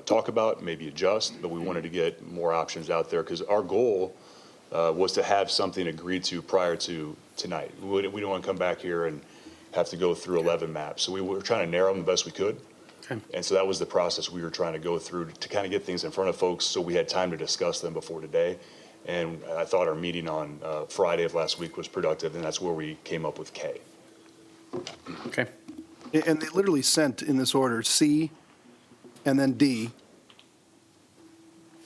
talk about, maybe adjust, but we wanted to get more options out there because our goal was to have something agreed to prior to tonight. We don't want to come back here and have to go through 11 maps. So we were trying to narrow them the best we could. And so that was the process we were trying to go through to kind of get things in front of folks so we had time to discuss them before today. And I thought our meeting on Friday of last week was productive, and that's where we came up with K. Okay. And they literally sent in this order C and then D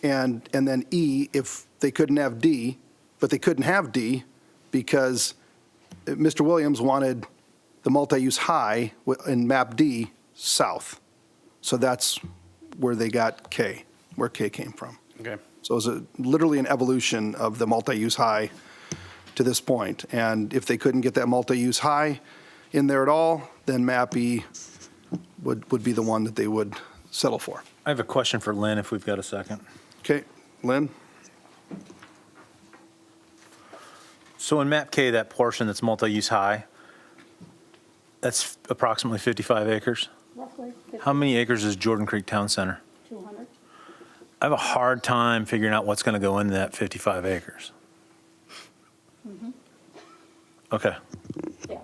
and then E if they couldn't have D, but they couldn't have D because Mr. Williams wanted the multi-use high in map D south. So that's where they got K, where K came from. Okay. So it was literally an evolution of the multi-use high to this point. And if they couldn't get that multi-use high in there at all, then map E would be the one that they would settle for. I have a question for Lynn, if we've got a second. Okay, Lynn? So in map K, that portion that's multi-use high, that's approximately 55 acres. Roughly How many acres is Jordan Creek Town Center? 200. I have a hard time figuring out what's going to go into that 55 acres. Okay. Yeah,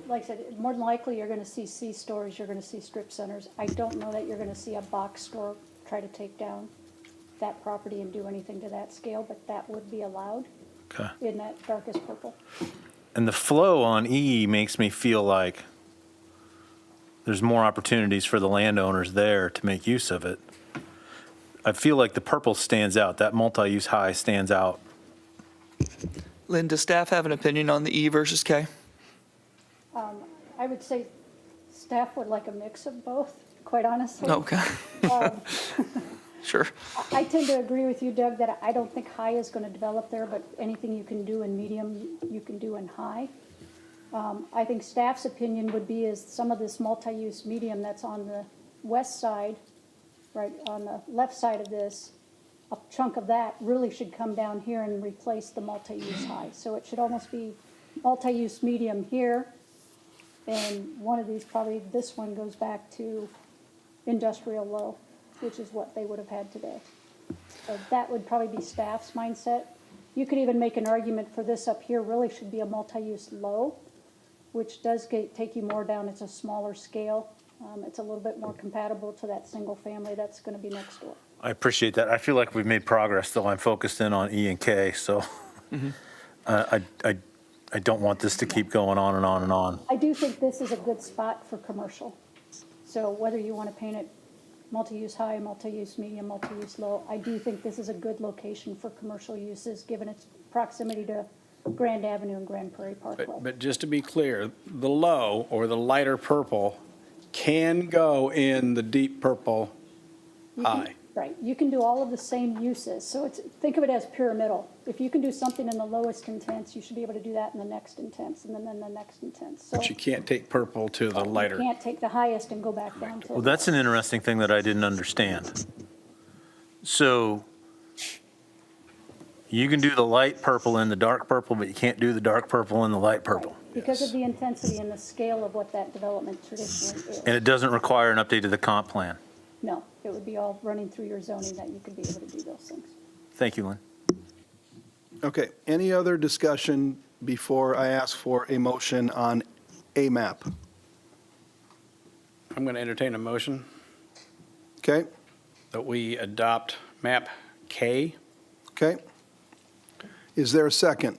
like I said, more than likely, you're gonna see C-stores, you're gonna see strip centers. I don't know that you're gonna see a box store try to take down that property and do anything to that scale, but that would be allowed Okay. in that darkest purple. And the flow on E makes me feel like there's more opportunities for the landowners there to make use of it. I feel like the purple stands out, that multi-use high stands out. Lynn, does staff have an opinion on the E versus K? I would say staff would like a mix of both, quite honestly. Okay. Sure. I tend to agree with you, Doug, that I don't think high is gonna develop there, but anything you can do in medium, you can do in high. I think staff's opinion would be is some of this multi-use medium that's on the west side, right, on the left side of this, a chunk of that really should come down here and replace the multi-use high. So it should almost be multi-use medium here, and one of these, probably this one goes back to industrial low, which is what they would have had today. So that would probably be staff's mindset. You could even make an argument for this up here really should be a multi-use low, which does take you more down. It's a smaller scale. It's a little bit more compatible to that single family that's going to be next door. I appreciate that. I feel like we've made progress, though I'm focused in on E and K, so I don't want this to keep going on and on and on. I do think this is a good spot for commercial. So whether you want to paint it multi-use high, multi-use medium, multi-use low, I do think this is a good location for commercial uses, given its proximity to Grand Avenue and Grand Prairie Parkway. But just to be clear, the low or the lighter purple can go in the deep purple high. Right, you can do all of the same uses, so think of it as pyramidal. If you can do something in the lowest intense, you should be able to do that in the next intense, and then the next intense. So But you can't take purple to the lighter. you can't take the highest and go back down to. Well, that's an interesting thing that I didn't understand. So you can do the light purple and the dark purple, but you can't do the dark purple and the light purple. Because of the intensity and the scale of what that development traditionally is. And it doesn't require an update to the comp plan. No, it would be all running through your zoning that you could be able to do those things. Thank you, Lynn. Okay, any other discussion before I ask for a motion on a map? I'm going to entertain a motion Okay, that we adopt map K. okay. Is there a second?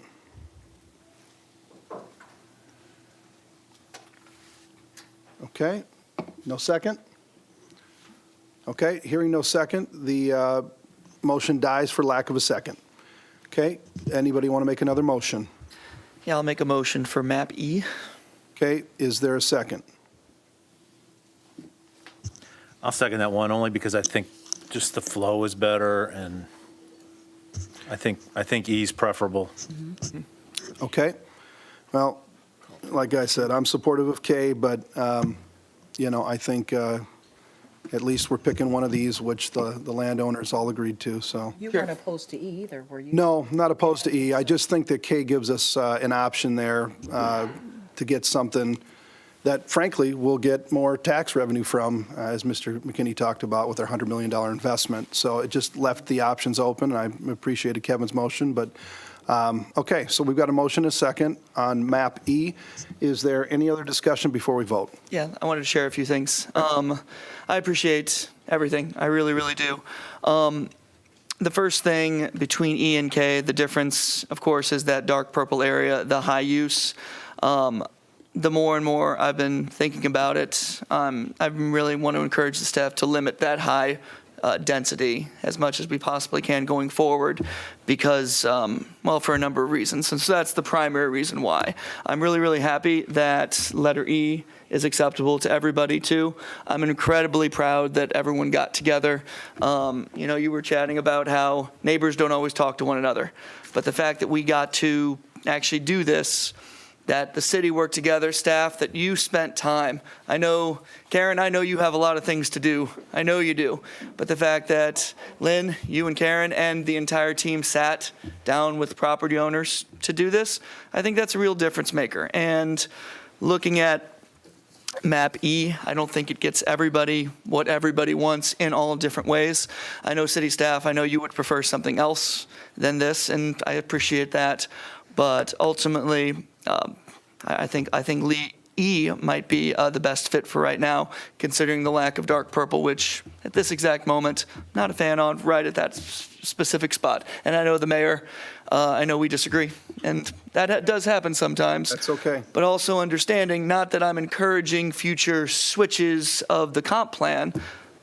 Okay, no second? Okay, hearing no second, the motion dies for lack of a second. Okay, anybody want to make another motion? Yeah, I'll make a motion for map E. Okay, is there a second? I'll second that one only because I think just the flow is better and I think E's preferable. Okay, well, like I said, I'm supportive of K, but, I think at least we're picking one of these, which the landowners all agreed to, so. You weren't opposed to E either, were you? No, not opposed to E. I just think that K gives us an option there to get something that frankly will get more tax revenue from, as Mr. McKinney talked about with our $100 million investment. So it just left the options open, and I appreciated Kevin's motion. But, okay, so we've got a motion, a second, on map E. Is there any other discussion before we vote? Yeah, I wanted to share a few things. I appreciate everything. I really, really do. The first thing between E and K, the difference, of course, is that dark purple area, the high use. The more and more I've been thinking about it, I really want to encourage the staff to limit that high density as much as we possibly can going forward because, well, for a number of reasons. And so that's the primary reason why. I'm really, really happy that letter E is acceptable to everybody too. I'm incredibly proud that everyone got together. You were chatting about how neighbors don't always talk to one another, but the fact that we got to actually do this, that the city worked together, staff, that you spent time. I know, Karen, I know you have a lot of things to do. I know you do. But the fact that Lynn, you and Karen, and the entire team sat down with property owners to do this, I think that's a real difference maker. And looking at Map E, I don't think it gets everybody what everybody wants in all different ways. I know city staff, I know you would prefer something else than this, and I appreciate that. But ultimately, I think E might be the best fit for right now, considering the lack of dark purple, which at this exact moment, not a fan of right at that specific spot. And I know the mayor, I know we disagree, and that does happen sometimes. That's okay. But also understanding, not that I'm encouraging future switches of the comp plan,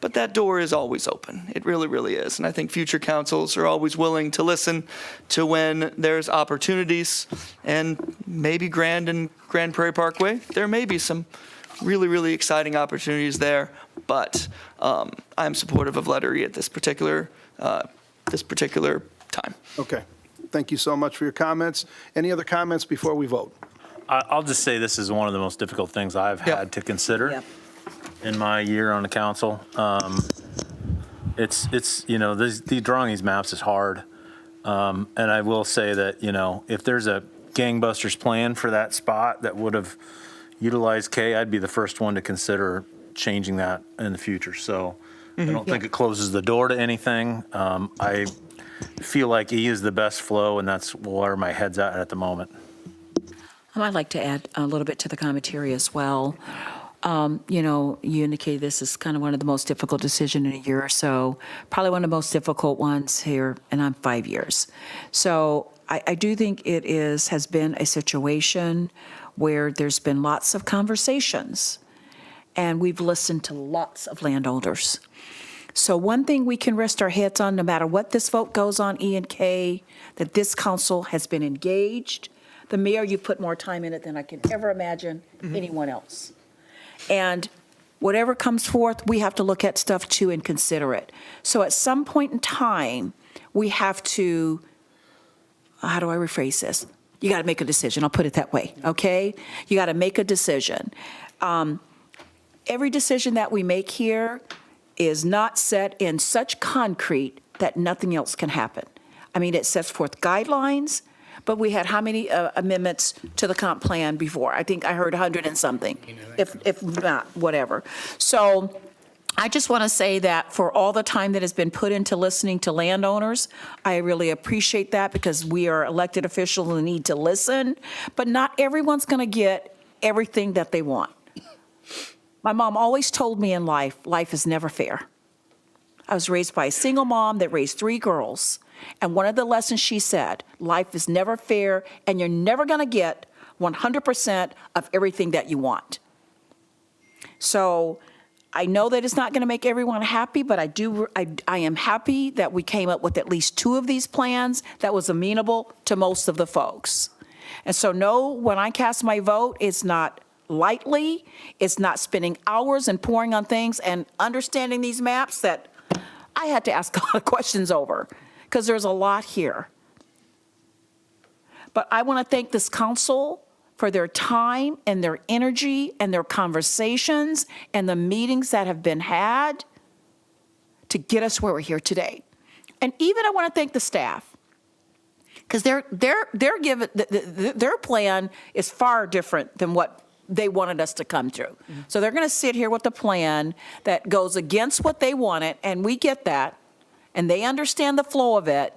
but that door is always open. It really, really is. And I think future councils are always willing to listen to when there's opportunities. And maybe Grand Prairie Parkway, there may be some really, really exciting opportunities there. But I'm supportive of letter E at this particular time. Okay. Thank you so much for your comments. Any other comments before we vote? I'll just say this is one of the most difficult things I've had to consider. Yep. In my year on the council. It's drawing these maps is hard. And I will say that, if there's a gangbusters plan for that spot that would have utilized K, I'd be the first one to consider changing that in the future. So I don't think it closes the door to anything. I feel like E is the best flow, and that's where my head's at the moment. I'd like to add a little bit to the commentary as well. You indicated this is kind of one of the most difficult decisions in a year or so, probably one of the most difficult ones here, and I'm 5 years. So I do think it has been a situation where there's been lots of conversations, and we've listened to lots of landowners. So one thing we can rest our heads on, no matter what this vote goes on E and K, that this council has been engaged. The mayor, you put more time in it than I can ever imagine anyone else. And whatever comes forth, we have to look at stuff too and consider it. So at some point in time, we have to, how do I rephrase this? You got to make a decision. I'll put it that way, okay? You got to make a decision. Every decision that we make here is not set in such concrete that nothing else can happen. I mean, it sets forth guidelines, but we had how many amendments to the comp plan before? I think I heard 100 and something, if not, whatever. So I just want to say that for all the time that has been put into listening to landowners, I really appreciate that because we are elected officials and need to listen, but not everyone's going to get everything that they want. My mom always told me in life is never fair. I was raised by a single mom that raised 3 girls. And one of the lessons she said, life is never fair, and you're never going to get 100% of everything that you want. So I know that it's not going to make everyone happy, but I am happy that we came up with at least 2 of these plans that was amenable to most of the folks. And so no, when I cast my vote, it's not lightly, it's not spending hours and pouring on things and understanding these maps that I had to ask a lot of questions over, because there's a lot here. But I want to thank this council for their time and their energy and their conversations and the meetings that have been had to get us where we're here today. And even I want to thank the staff, because their plan is far different than what they wanted us to come through. So they're going to sit here with a plan that goes against what they wanted, and we get that, and they understand the flow of it.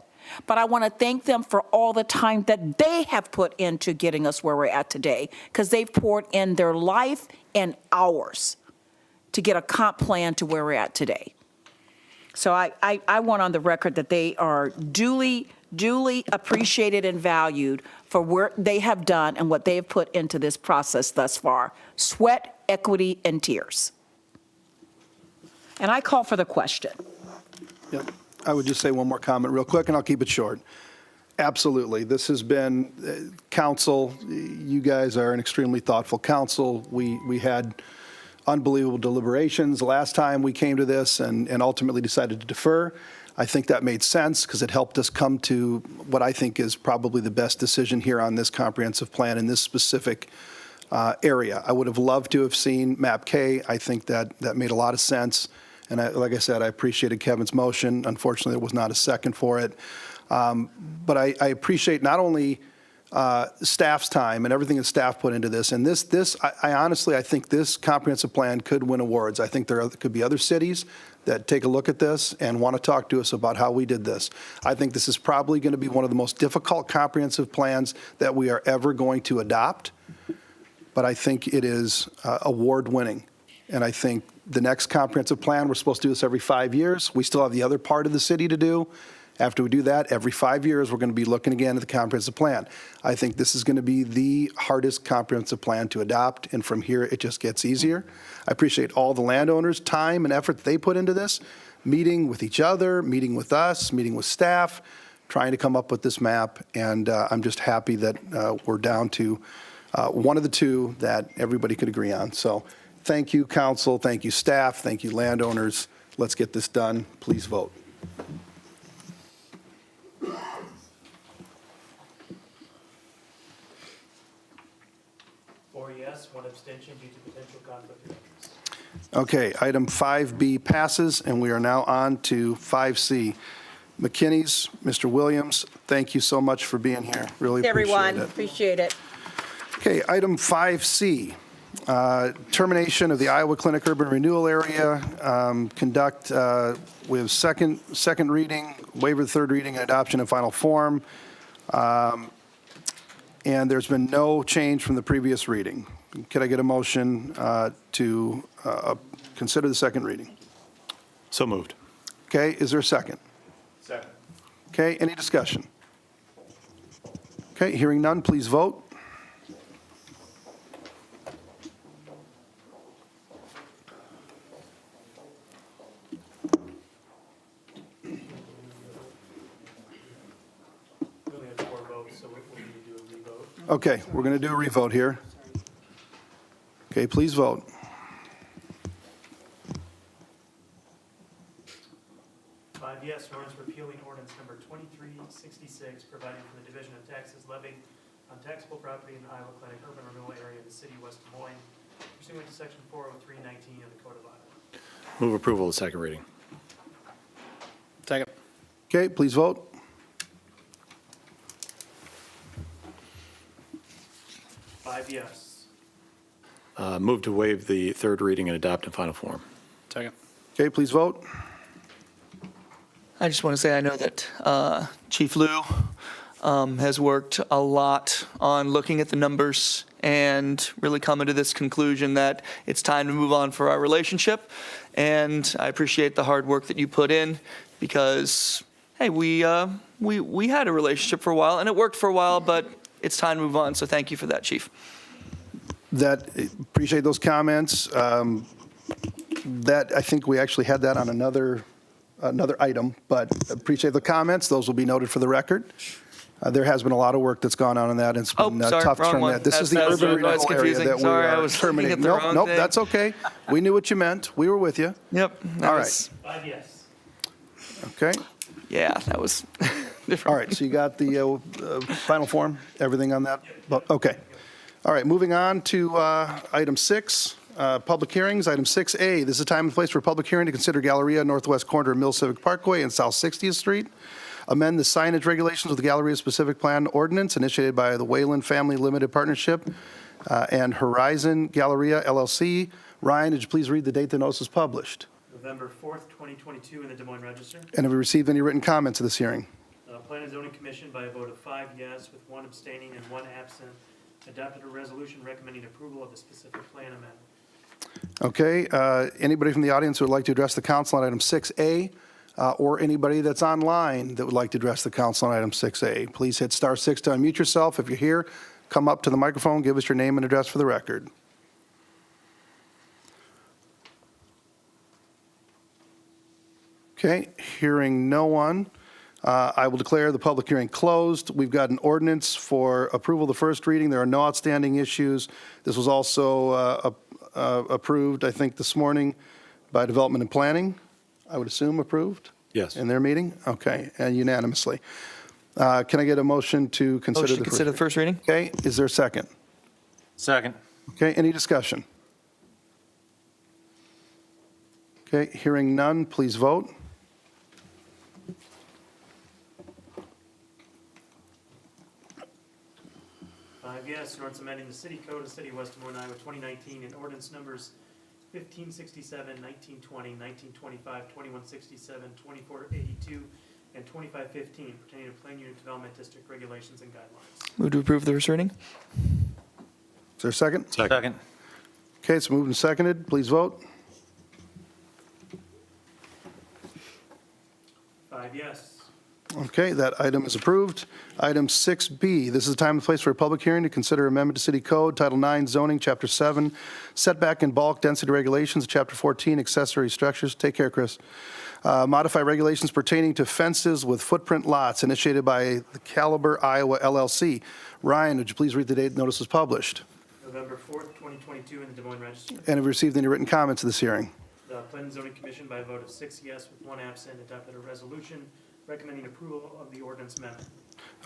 But I want to thank them for all the time that they have put into getting us where we're at today, because they've poured in their life and hours to get a comp plan to where we're at today. So I want on the record that they are duly appreciated and valued for work they have done and what they have put into this process thus far. Sweat, equity, and tears. And I call for the question. Yep. I would just say one more comment real quick, and I'll keep it short. Absolutely. This has been, council, you guys are an extremely thoughtful council. We had unbelievable deliberations last time we came to this and ultimately decided to defer. I think that made sense because it helped us come to what I think is probably the best decision here on this comprehensive plan in this specific area. I would have loved to have seen MAP K. I think that made a lot of sense. And like I said, I appreciated Kevin's motion. Unfortunately, there was not a second for it. But I appreciate not only staff's time and everything that staff put into this. And I honestly, I think this comprehensive plan could win awards. I think there could be other cities that take a look at this and want to talk to us about how we did this. I think this is probably going to be one of the most difficult comprehensive plans that we are ever going to adopt. But I think it is award-winning. And I think the next comprehensive plan, we're supposed to do this every 5 years. We still have the other part of the city to do. After we do that, every 5 years, we're going to be looking again at the comprehensive plan. I think this is going to be the hardest comprehensive plan to adopt, and from here, it just gets easier. I appreciate all the landowners' time and effort that they put into this, meeting with each other, meeting with us, meeting with staff, trying to come up with this map, and I'm just happy that we're down to one of the two that everybody could agree on. So thank you, council, thank you, staff, thank you, landowners. Let's get this done. Please vote. 4 yes, 1 abstention due to potential conflict of interest. Okay, item 5B passes, and we are now on to 5C. McKinney's, Mr. Williams, thank you so much for being here. Really appreciate Everyone, it. appreciate it. Okay, item 5C, termination of the Iowa Clinic Urban Renewal Area. We have second reading, waiver of third reading, and adoption in final form. And there's been no change from the previous reading. Could I get a motion to consider the second reading? So moved. Okay, is there a second? Second. Okay, any discussion? Okay, hearing none, please vote. We only have 4 votes, so we need to do a revote. Okay, we're going to do a revote here. Okay, please vote. Yes, an ordinance repealing ordinance number 2366, providing for the division of taxes levied on taxable property in the Iowa Clinic Urban Renewal Area of the city of West Des Moines, pursuant to section 40319 of the Code of Iowa. Move approval of the second reading. Second. Okay, please vote. Five yes. Move to waive the third reading and adopt in final form. Second. Okay, please vote. I just want to say I know that Chief Liu has worked a lot on looking at the numbers and really coming to this conclusion that it's time to move on for our relationship. And I appreciate the hard work that you put in because, hey, we had a relationship for a while and it worked for a while, but it's time to move on. So thank you for that, Chief. Appreciate those comments. I think we actually had that on another item, but appreciate the comments. Those will be noted for the record. There has been a lot of work that's gone on in that. It's been sorry, tough to wrong turn one. that. This is the That's urban renewal area confusing. that we Sorry, I are was looking at terminating. the Nope, wrong nope, thing. that's okay. We knew what you meant. We were with you. Yep. All right. 5 yes. Okay. Yeah, that was different. All right, so you got the final form, everything on that? Okay. All right, moving on to item 6, public hearings. Item 6A, this is a time and place for a public hearing to consider Galleria northwest corner of Mill Civic Parkway and South 60th Street. Amend the signage regulations of the Galleria specific plan ordinance initiated by the Wayland Family Limited Partnership and Horizon Galleria LLC. Ryan, did you please read the date the notice was published? November 4th, 2022 in the Des Moines Register. And have we received any written comments to this hearing? Plan and Zoning Commission by a vote of 5 yes with 1 abstaining and 1 absent adopted a resolution recommending approval of the specific plan amendment. Okay, anybody from the audience who would like to address the council on item 6A? or anybody that's online that would like to address the council on item 6A, please hit star 6 to unmute yourself. If you're here, come up to the microphone, give us your name and address for the record. Okay, hearing no one, I will declare the public hearing closed. We've got an ordinance for approval of the first reading. There are no outstanding issues. This was also approved, I think, this morning by Development and Planning. I would assume approved? Yes. In their meeting? Okay, and unanimously. Can I get a motion to consider Motion the to consider the first reading? Okay, is there a second? Second. Okay, any discussion? Okay, hearing none, please vote. Yes, an ordinance amending the city code of the city of West Des Moines, Iowa, 2019, and ordinance numbers 1567, 1920, 1925, 2167, 2482, and 2515 pertaining to plan unit development district regulations and guidelines. Move to approve the first reading? Is there a second? Second. Okay, it's moved and seconded. Please vote. 5 yes. Okay, that item is approved. Item 6B, this is the time and place for a public hearing to consider amendment to City Code, Title 9 zoning, Chapter 7, setback and bulk density regulations, Chapter 14, accessory structures. Take care, Chris. Modify regulations pertaining to fences with footprint lots, initiated by the Caliber Iowa LLC. Ryan, would you please read the date notice was published? November 4th, 2022, in the Des Moines Register. And have you received any written comments to this hearing? The Planning and Zoning Commission, by a vote of 6 yes with 1 absent, adopted a resolution recommending approval of the ordinance amendment.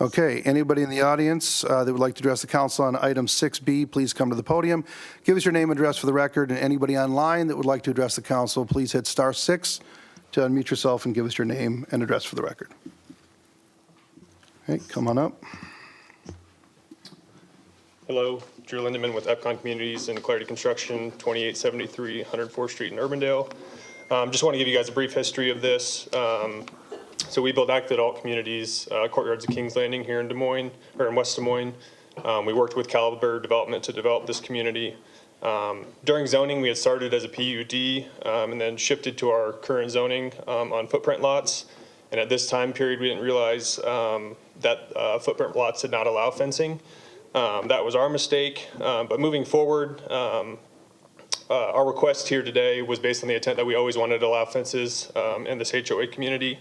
Okay, anybody in the audience that would like to address the council on item 6B, please come to the podium. Give us your name and address for the record, and anybody online that would like to address the council, please hit star 6 to unmute yourself and give us your name and address for the record. Okay, come on up. Hello, Drew Lindeman with Epcon Communities and Clarity Construction, 2873 104th Street in Urbandale. Just want to give you guys a brief history of this. So we built active adult communities, Courtyards of Kings Landing here in Des Moines, or in West Des Moines. We worked with Caliber Development to develop this community. During zoning, we had started as a PUD and then shifted to our current zoning on footprint lots. And at this time period, we didn't realize that footprint lots did not allow fencing. That was our mistake. But moving forward, our request here today was based on the intent that we always wanted to allow fences in this HOA community.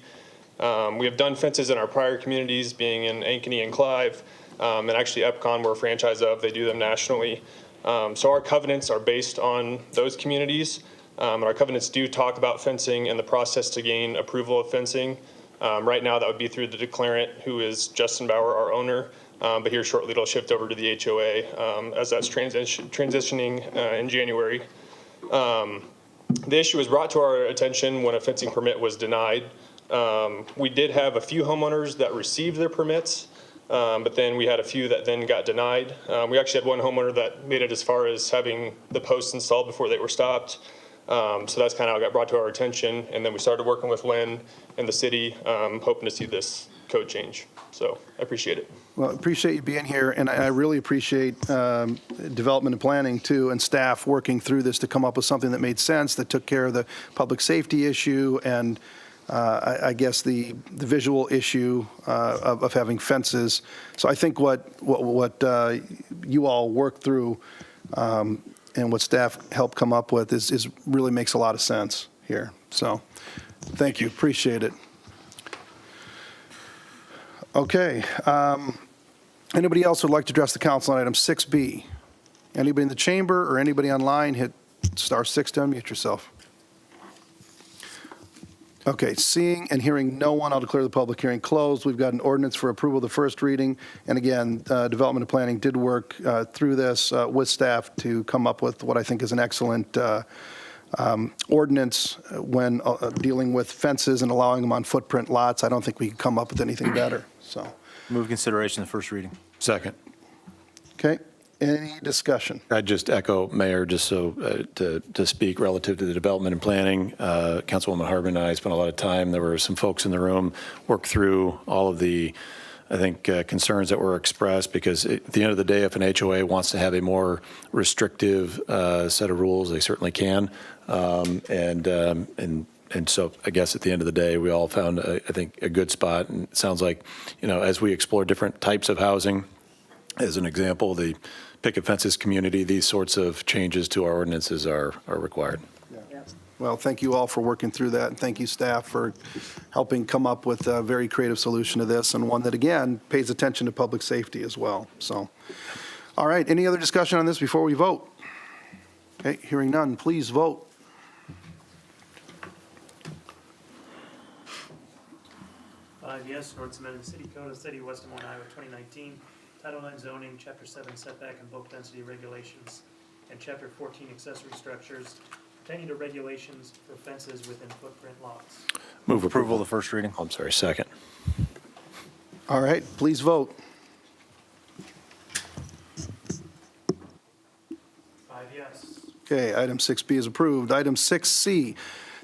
We have done fences in our prior communities, being in Ankeny and Clive, and actually Epcon we're a franchise of. They do them nationally. So our covenants are based on those communities. And our covenants do talk about fencing and the process to gain approval of fencing. Right now, that would be through the declarant, who is Justin Bauer, our owner. But here shortly, it'll shift over to the HOA as that's transitioning in January. The issue was brought to our attention when a fencing permit was denied. We did have a few homeowners that received their permits, but then we had a few that then got denied. We actually had one homeowner that made it as far as having the posts installed before they were stopped. So that's kind of how it got brought to our attention. And then we started working with Lynn and the city, hoping to see this code change. So I appreciate it. Well, I appreciate you being here, and I really appreciate development and planning, too, and staff working through this to come up with something that made sense, that took care of the public safety issue and I guess the visual issue of having fences. So I think what you all worked through and what staff helped come up with is really makes a lot of sense here. So thank you, appreciate it. Okay. Anybody else would like to address the council on item 6B? Anybody in the chamber or anybody online, hit star 6 to unmute yourself. Okay, seeing and hearing no one, I'll declare the public hearing closed. We've got an ordinance for approval of the first reading. And again, Development and Planning did work through this with staff to come up with what I think is an excellent ordinance when dealing with fences and allowing them on footprint lots. I don't think we can come up with anything better, so. Move consideration of the first reading. Second. Okay, any discussion? I'd just echo, Mayor, just so to speak relative to the development and planning. Councilwoman Harbin and I spent a lot of time. There were some folks in the room worked through all of the, I think, concerns that were expressed, because at the end of the day, if an HOA wants to have a more restrictive set of rules, they certainly can. And And so I guess at the end of the day, we all found, I think, a good spot. And it sounds like, as we explore different types of housing, as an example, the picket fences community, these sorts of changes to our ordinances are required. Well, thank you all for working through that, and thank you, staff, for helping come up with a very creative solution to this, and one that, again, pays attention to public safety as well. So, all right, any other discussion on this before we vote? Okay, hearing none, please vote. Five yes, an ordinance amending the city code of the city of West Des Moines, Iowa, 2019, Title IX zoning, Chapter 7 setback and bulk density regulations, and Chapter 14 accessory structures pertaining to regulations for fences within footprint lots. Move Approval of the first reading. I'm sorry, second. All right, please vote. Five yes. Okay, item 6B is approved. Item 6C,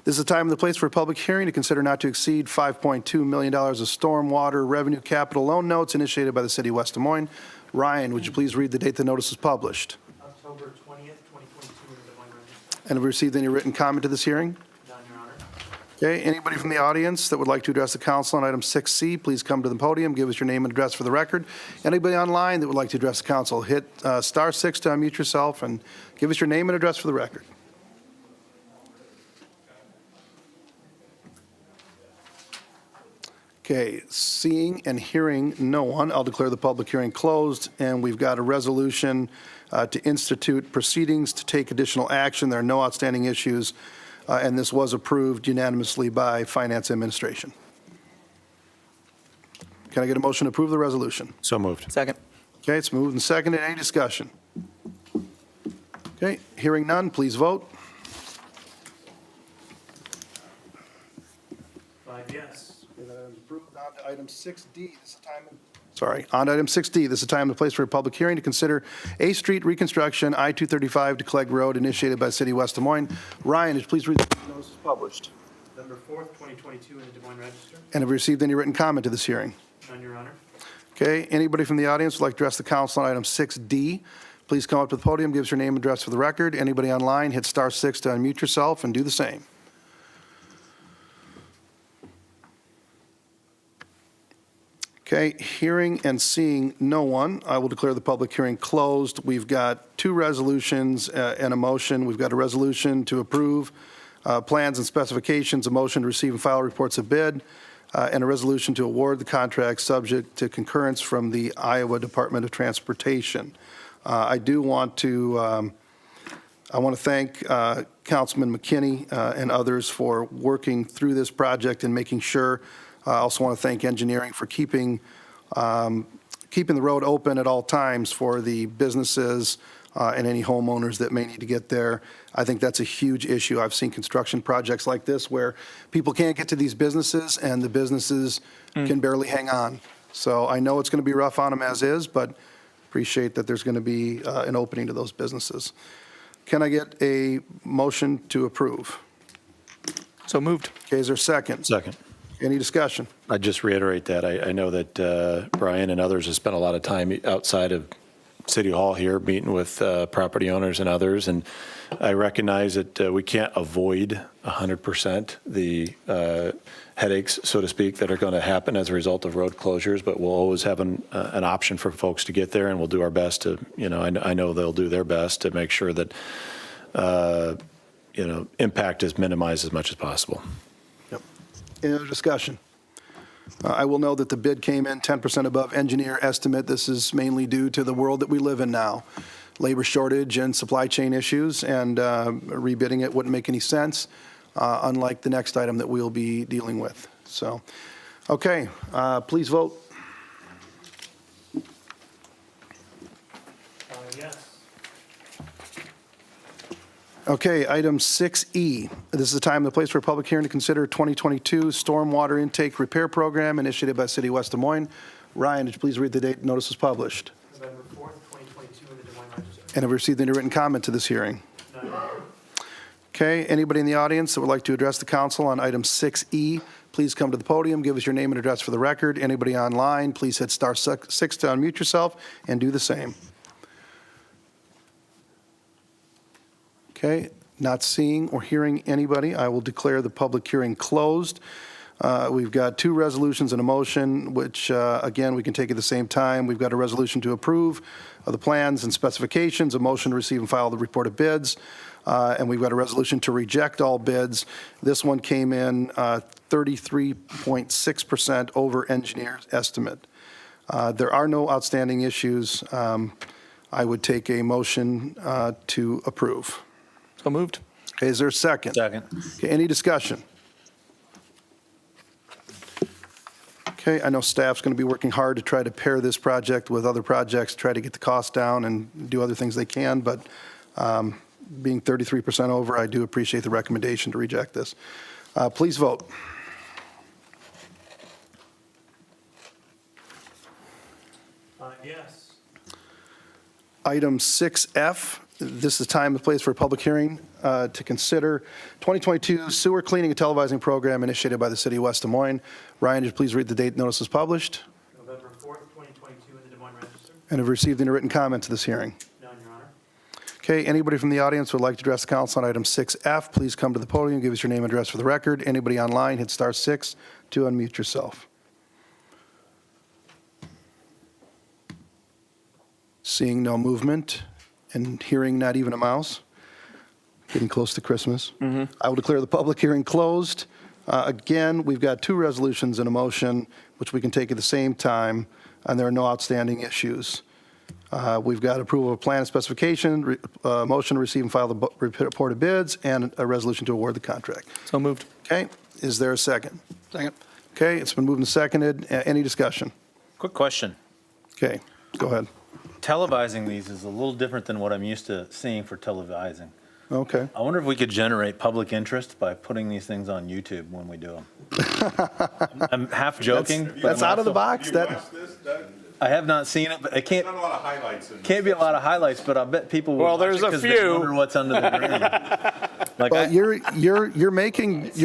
this is the time and the place for a public hearing to consider not to exceed $5.2 million of stormwater revenue capital loan notes initiated by the city of West Des Moines. Ryan, would you please read the date the notice is published? October 20th, 2022, in the Des Moines Register. And have we received any written comment to this hearing? None, Your Honor. Okay, anybody from the audience that would like to address the council on item 6C, please come to the podium, give us your name and address for the record. Anybody online that would like to address the council, hit star 6 to unmute yourself and give us your name and address for the record. Okay, seeing and hearing no one, I'll declare the public hearing closed, and we've got a resolution to institute proceedings to take additional action. There are no outstanding issues, and this was approved unanimously by Finance Administration. Can I get a motion to approve the resolution? So moved. Second. Okay, it's moved and seconded. Any discussion? Okay, hearing none, please vote. Five yes. On to item 6D, this is time. Sorry, on to item 6D, this is the time and the place for a public hearing to consider A Street reconstruction, I-235 to Clegg Road, initiated by City of West Des Moines. Ryan, would you please read the notice is published? November 4th, 2022, in the Des Moines Register. And have we received any written comment to this hearing? None, Your Honor. Okay, anybody from the audience would like to address the council on item 6D, please come up to the podium, give us your name and address for the record. Anybody online, hit star 6 to unmute yourself and do the same. Okay, hearing and seeing no one, I will declare the public hearing closed. We've got two resolutions and a motion. We've got a resolution to approve plans and specifications, a motion to receive and file reports of bid, and a resolution to award the contract subject to concurrence from the Iowa Department of Transportation. I want to thank Councilman McKinney and others for working through this project and making sure. I also want to thank engineering for keeping the road open at all times for the businesses and any homeowners that may need to get there. I think that's a huge issue. I've seen construction projects like this where people can't get to these businesses and the businesses can barely hang on. So I know it's going to be rough on them as is, but appreciate that there's going to be an opening to those businesses. Can I get a motion to approve? So moved. Okay, is there a second? Second. Any discussion? I'd just reiterate that. I know that Brian and others have spent a lot of time outside of City Hall here, meeting with property owners and others, and I recognize that we can't avoid 100% the headaches, so to speak, that are going to happen as a result of road closures, but we'll always have an option for folks to get there, and we'll do our best to, I know they'll do their best to make sure that, impact is minimized as much as possible. Any other discussion? I will know that the bid came in 10% above engineer estimate. This is mainly due to the world that we live in now. Labor shortage and supply chain issues, and rebidding it wouldn't make any sense, unlike the next item that we'll be dealing with. So, okay, please vote. Yes. Okay, item 6E. This is the time and the place for a public hearing to consider 2022 stormwater intake repair program initiated by City of West Des Moines. Ryan, would you please read the date notice is published? November 4th, 2022, in the Des Moines Register. And have we received any written comment to this hearing? None, Your Honor. Okay, anybody in the audience that would like to address the council on item 6E, please come to the podium, give us your name and address for the record. Anybody online, please hit star 6 to unmute yourself and do the same. Okay, Not seeing or hearing anybody, I will declare the public hearing closed. We've got two resolutions and a motion, which, again, we can take at the same time. We've got a resolution to approve of the plans and specifications, a motion to receive and file the report of bids, and we've got a resolution to reject all bids. This one came in 33.6% over engineer's estimate. There are no outstanding issues. I would take a motion to approve. So moved. Okay, is there a second? Second. Okay, any discussion? Okay, I know staff's going to be working hard to try to pair this project with other projects, try to get the cost down and do other things they can, but being 33% over, I do appreciate the recommendation to reject this. Please vote. Yes. Item 6F, this is time and place for a public hearing to consider 2022 sewer cleaning and televising program initiated by the city of West Des Moines. Ryan, would you please read the date notice is published? November 4th, 2022 in the Des Moines Register. And have received any written comment to this hearing? None, Your Honor. Okay, anybody from the audience would like to address the council on item 6F, please come to the podium, give us your name and address for the record. Anybody online, hit *6 to unmute yourself. Seeing no movement and hearing not even a mouse, getting close to Christmas. I will declare the public hearing closed. Again, we've got two resolutions and a motion, which we can take at the same time, and there are no outstanding issues. We've got approval of plan and specification, motion to receive and file the report of bids, and a resolution to award the contract. So moved. Okay, is there a second? Second. Okay, it's been moved and seconded. Any discussion? Quick question. Okay, go ahead. Televising these is a little different than what I'm used to seeing for televising. Okay. I wonder if we could generate public interest by putting these things on YouTube when we do them. I'm half joking. but That's I'm out of the also- box? That, I have not seen it, but it can't, Not a lot of highlights in can't be a lot of highlights, but I bet people will Well, watch there's it a 'cause they few. wonder what's under the green. Like, but you're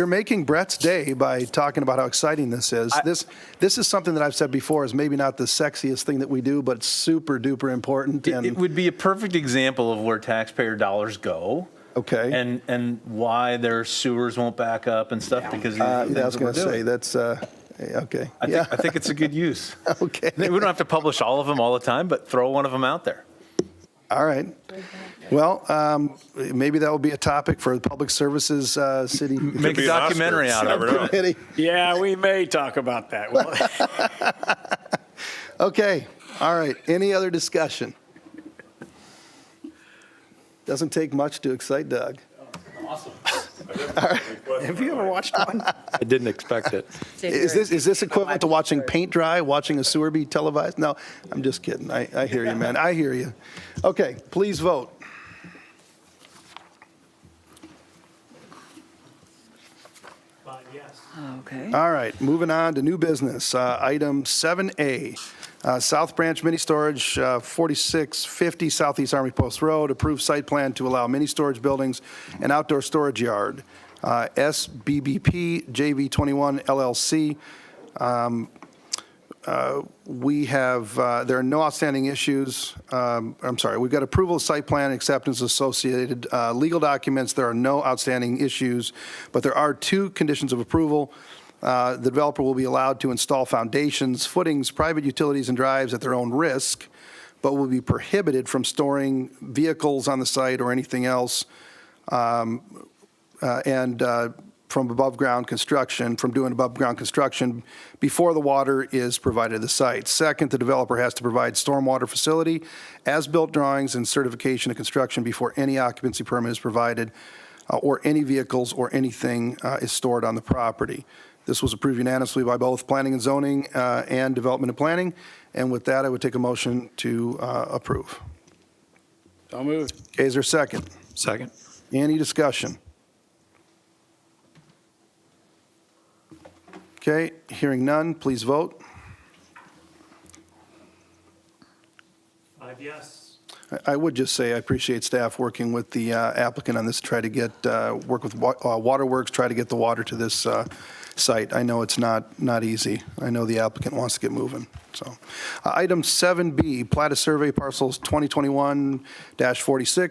making Brett's day by talking about how exciting this is. This is something that I've said before is maybe not the sexiest thing that we do, but it's super duper important. it And would be a perfect example of where taxpayer dollars go. okay. And why their sewers won't back up and stuff because of I the things was that we're going to say doing. that's okay. I think it's a good use. Okay. We don't have to publish all of them all the time, but throw one of them out there. All right. Well, maybe that will be a topic for the Public Services City Make a documentary out of it. Committee. Yeah, we may talk about that. Well, Okay. All right. Any other discussion? Doesn't take much to excite Doug. have you ever watched one? I didn't expect it. Is this equivalent to watching paint dry, watching a sewer be televised? No, I'm just kidding. I hear you, man. I hear you. Okay, please vote. Yes. Okay. All right, moving on to new business. Item 7A, South Branch Mini Storage, 4650 Southeast Army Post Road, approved site plan to allow mini storage buildings and outdoor storage yard. SBBP JV21 LLC. We have, there are no outstanding issues. I'm sorry, we've got approval of site plan, acceptance associated legal documents. There are no outstanding issues, but there are two conditions of approval. The developer will be allowed to install foundations, footings, private utilities, and drives at their own risk, but will be prohibited from storing vehicles on the site or anything else, and from above-ground construction, from doing above-ground construction before the water is provided to the site. Second, the developer has to provide stormwater facility, as-built drawings, and certification of construction before any occupancy permit is provided, or any vehicles or anything is stored on the property. This was approved unanimously by both Planning and Zoning and Development and Planning, and with that, I would take a motion to approve. So moved. Okay, is there a second? Second. Any discussion? Okay, hearing none, please vote. 5 yes. I would just say I appreciate staff working with the applicant on this, to try to get, work with Waterworks, try to get the water to this site. I know it's not easy. I know the applicant wants to get moving. So, item 7B, plat of survey parcels 2021-46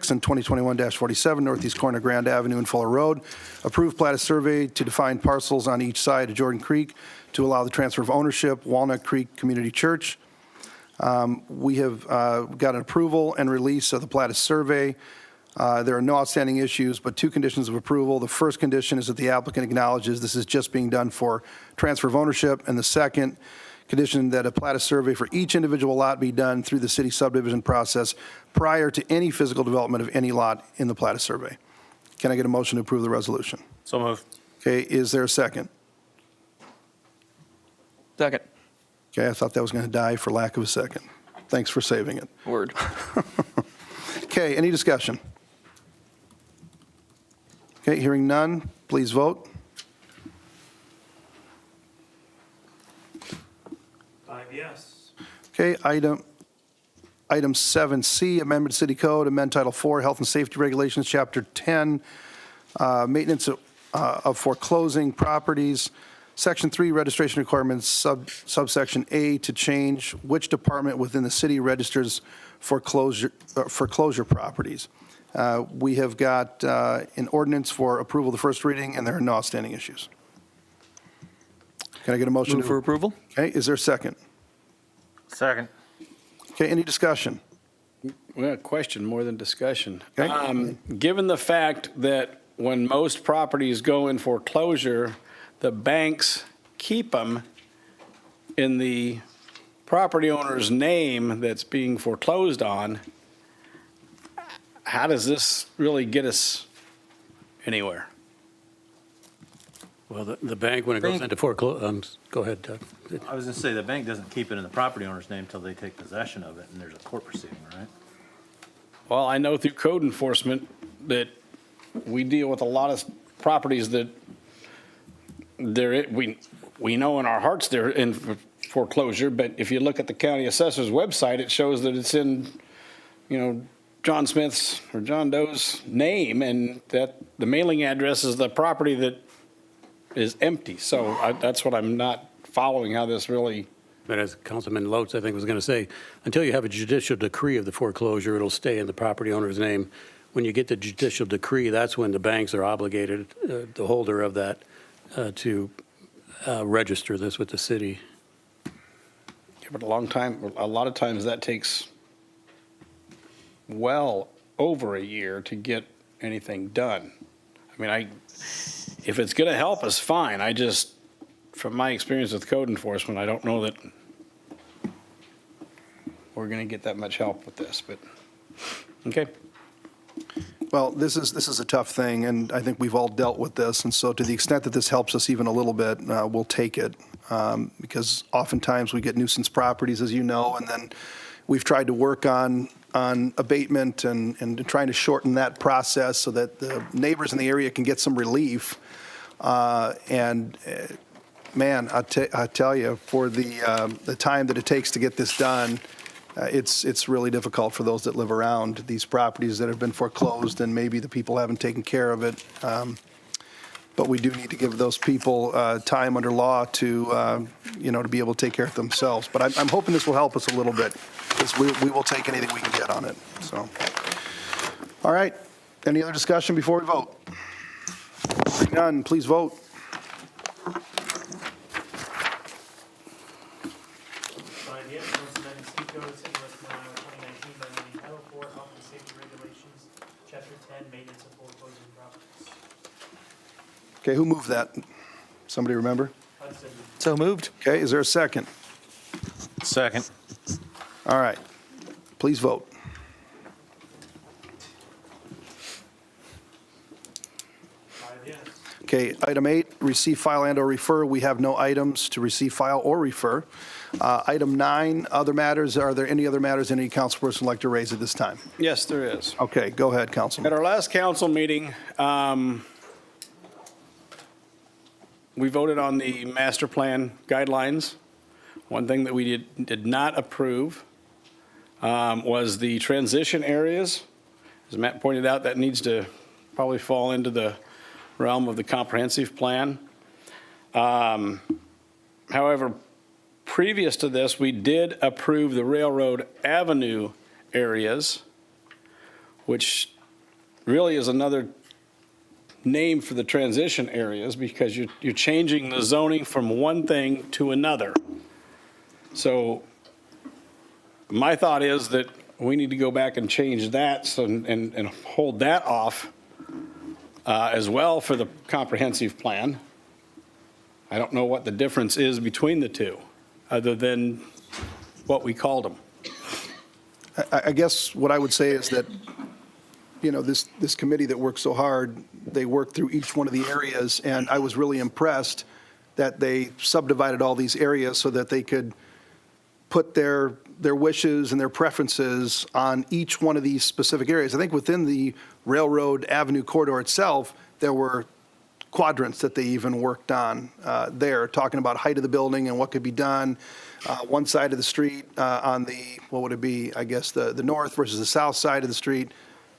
and 2021-47 northeast corner of Grand Avenue and Fuller Road. Approved plat of survey to define parcels on each side of Jordan Creek to allow the transfer of ownership, Walnut Creek Community Church. We have got an approval and release of the plat of survey. There are no outstanding issues, but 2 conditions of approval. The first condition is that the applicant acknowledges this is just being done for transfer of ownership, and the second condition that a plat of survey for each individual lot be done through the city subdivision process prior to any physical development of any lot in the plat of survey. Can I get a motion to approve the resolution? So moved. Okay, is there a second? Second. Okay, I thought that was going to die for lack of a second. Thanks for saving it. Word. Okay, any discussion? Okay, hearing none, please vote. 5 yes. Okay, item 7C, Amendment to City Code, amend Title 4, Health and Safety Regulations, Chapter 10, Maintenance of Foreclosing Properties, Section 3, Registration Requirements, subsection A, to change which department within the city registers foreclosure properties. We have got an ordinance for approval of the first reading, and there are no outstanding issues. Can I get a motion? Move for approval? Okay, is there a second? Second. Okay, any discussion? Well, question more than discussion. Okay. Given the fact that when most properties go in foreclosure, the banks keep them in the property owner's name that's being foreclosed on, how does this really get us anywhere? Well, the bank, when it goes into foreclosure, go ahead, Doug. I was going to say, the bank doesn't keep it in the property owner's name until they take possession of it, and there's a court proceeding, right? Well, I know through code enforcement that we deal with a lot of properties that we know in our hearts they're in foreclosure, but if you look at the county assessor's website, it shows that it's in, John Smith's or John Doe's name, and that the mailing address is the property that is empty. So that's what I'm not following, how this really. But as Councilman Loetz, I think, was going to say, until you have a judicial decree of the foreclosure, it'll stay in the property owner's name. When you get the judicial decree, that's when the banks are obligated, the holder of that, to register this with the city. Yeah, but a lot of times that takes well over a year to get anything done. I mean, if it's going to help us, fine. From my experience with code enforcement, I don't know that we're going to get that much help with this, but, okay. Well, this is a tough thing, and I think we've all dealt with this, and so to the extent that this helps us even a little bit, we'll take it, because oftentimes we get nuisance properties, as you know, and then we've tried to work on abatement and trying to shorten that process so that the neighbors in the area can get some relief. Man, I tell you, for the time that it takes to get this done, it's really difficult for those that live around these properties that have been foreclosed, and maybe the people haven't taken care of it. But we do need to give those people time under law to be able to take care of themselves. But I'm hoping this will help us a little bit, because we will take anything we can get on it. So, all right. Any other discussion before we vote? Hearing none, please vote. 5 yes, ordinance amending City Code, City of West Des Moines, Iowa, 2019 by amending Title 4, Health and Safety Regulations, Chapter 10, Maintenance of Foreclosing Properties. Okay, who moved that? Somebody remember? Hudson. So moved. Okay, is there a second? Second. All right. Please vote. 5 yes. Okay, item 8, receive, file, and/or refer. We have no items to receive, file, or refer. Item 9, other matters. Are there any other matters any councilperson would like to raise at this time? Yes, there is. Okay, go ahead, At Councilman. our last council meeting, we voted on the master plan guidelines. One thing that we did not approve was the transition areas. As Matt pointed out, that needs to probably fall into the realm of the comprehensive plan. However, previous to this, we did approve the Railroad Avenue areas, which really is another name for the transition areas because you're changing the zoning from one thing to another. So my thought is that we need to go back and change that and hold that off as well for the comprehensive plan. I don't know what the difference is between the two, other than what we called them. I guess what I would say is that, you know, this committee that worked so hard, they worked through each one of the areas, and I was really impressed that they subdivided all these areas so that they could put their wishes and their preferences on each one of these specific areas. I think within the Railroad Avenue corridor itself, there were quadrants that they even worked on there, talking about height of the building and what could be done. One side of the street on the, what would it be, I guess, the north versus the south side of the street.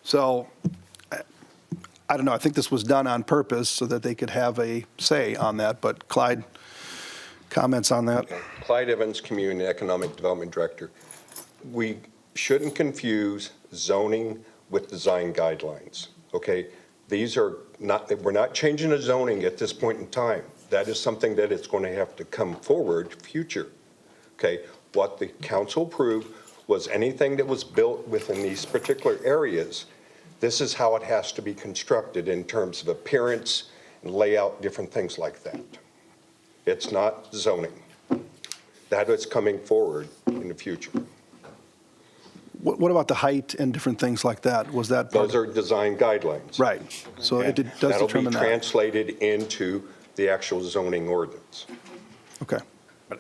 So I don't know, I think this was done on purpose so that they could have a say on that, but Clyde, comments on that? Clyde Evans, Community Economic Development Director. We shouldn't confuse zoning with design guidelines, okay? These are not, we're not changing the zoning at this point in time. That is something that it's going to have to come forward future, okay? What the council approved was anything that was built within these particular areas. This is how it has to be constructed in terms of appearance and layout, different things like that. It's not zoning. That is coming forward in the future. What about the height and different things like that? Was that? Those are design guidelines. Right, so it does That'll determine be that. translated into the actual zoning ordinance. Okay.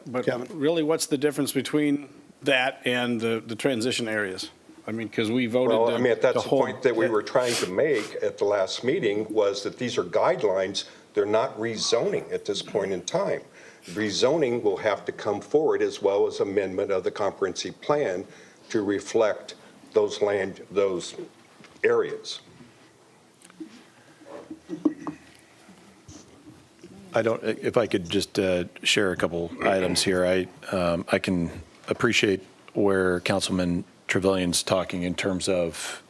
But Kevin? really, what's the difference between that and the transition areas? I mean, because we voted Well, I mean, that's the whole- point that we were trying to make at the last meeting, was that these are guidelines. They're not rezoning at this point in time. Rezoning will have to come forward, as well as amendment of the comprehensive plan to reflect those areas. If I could just share a couple items here, I can appreciate where Councilman Trevillion's talking in terms of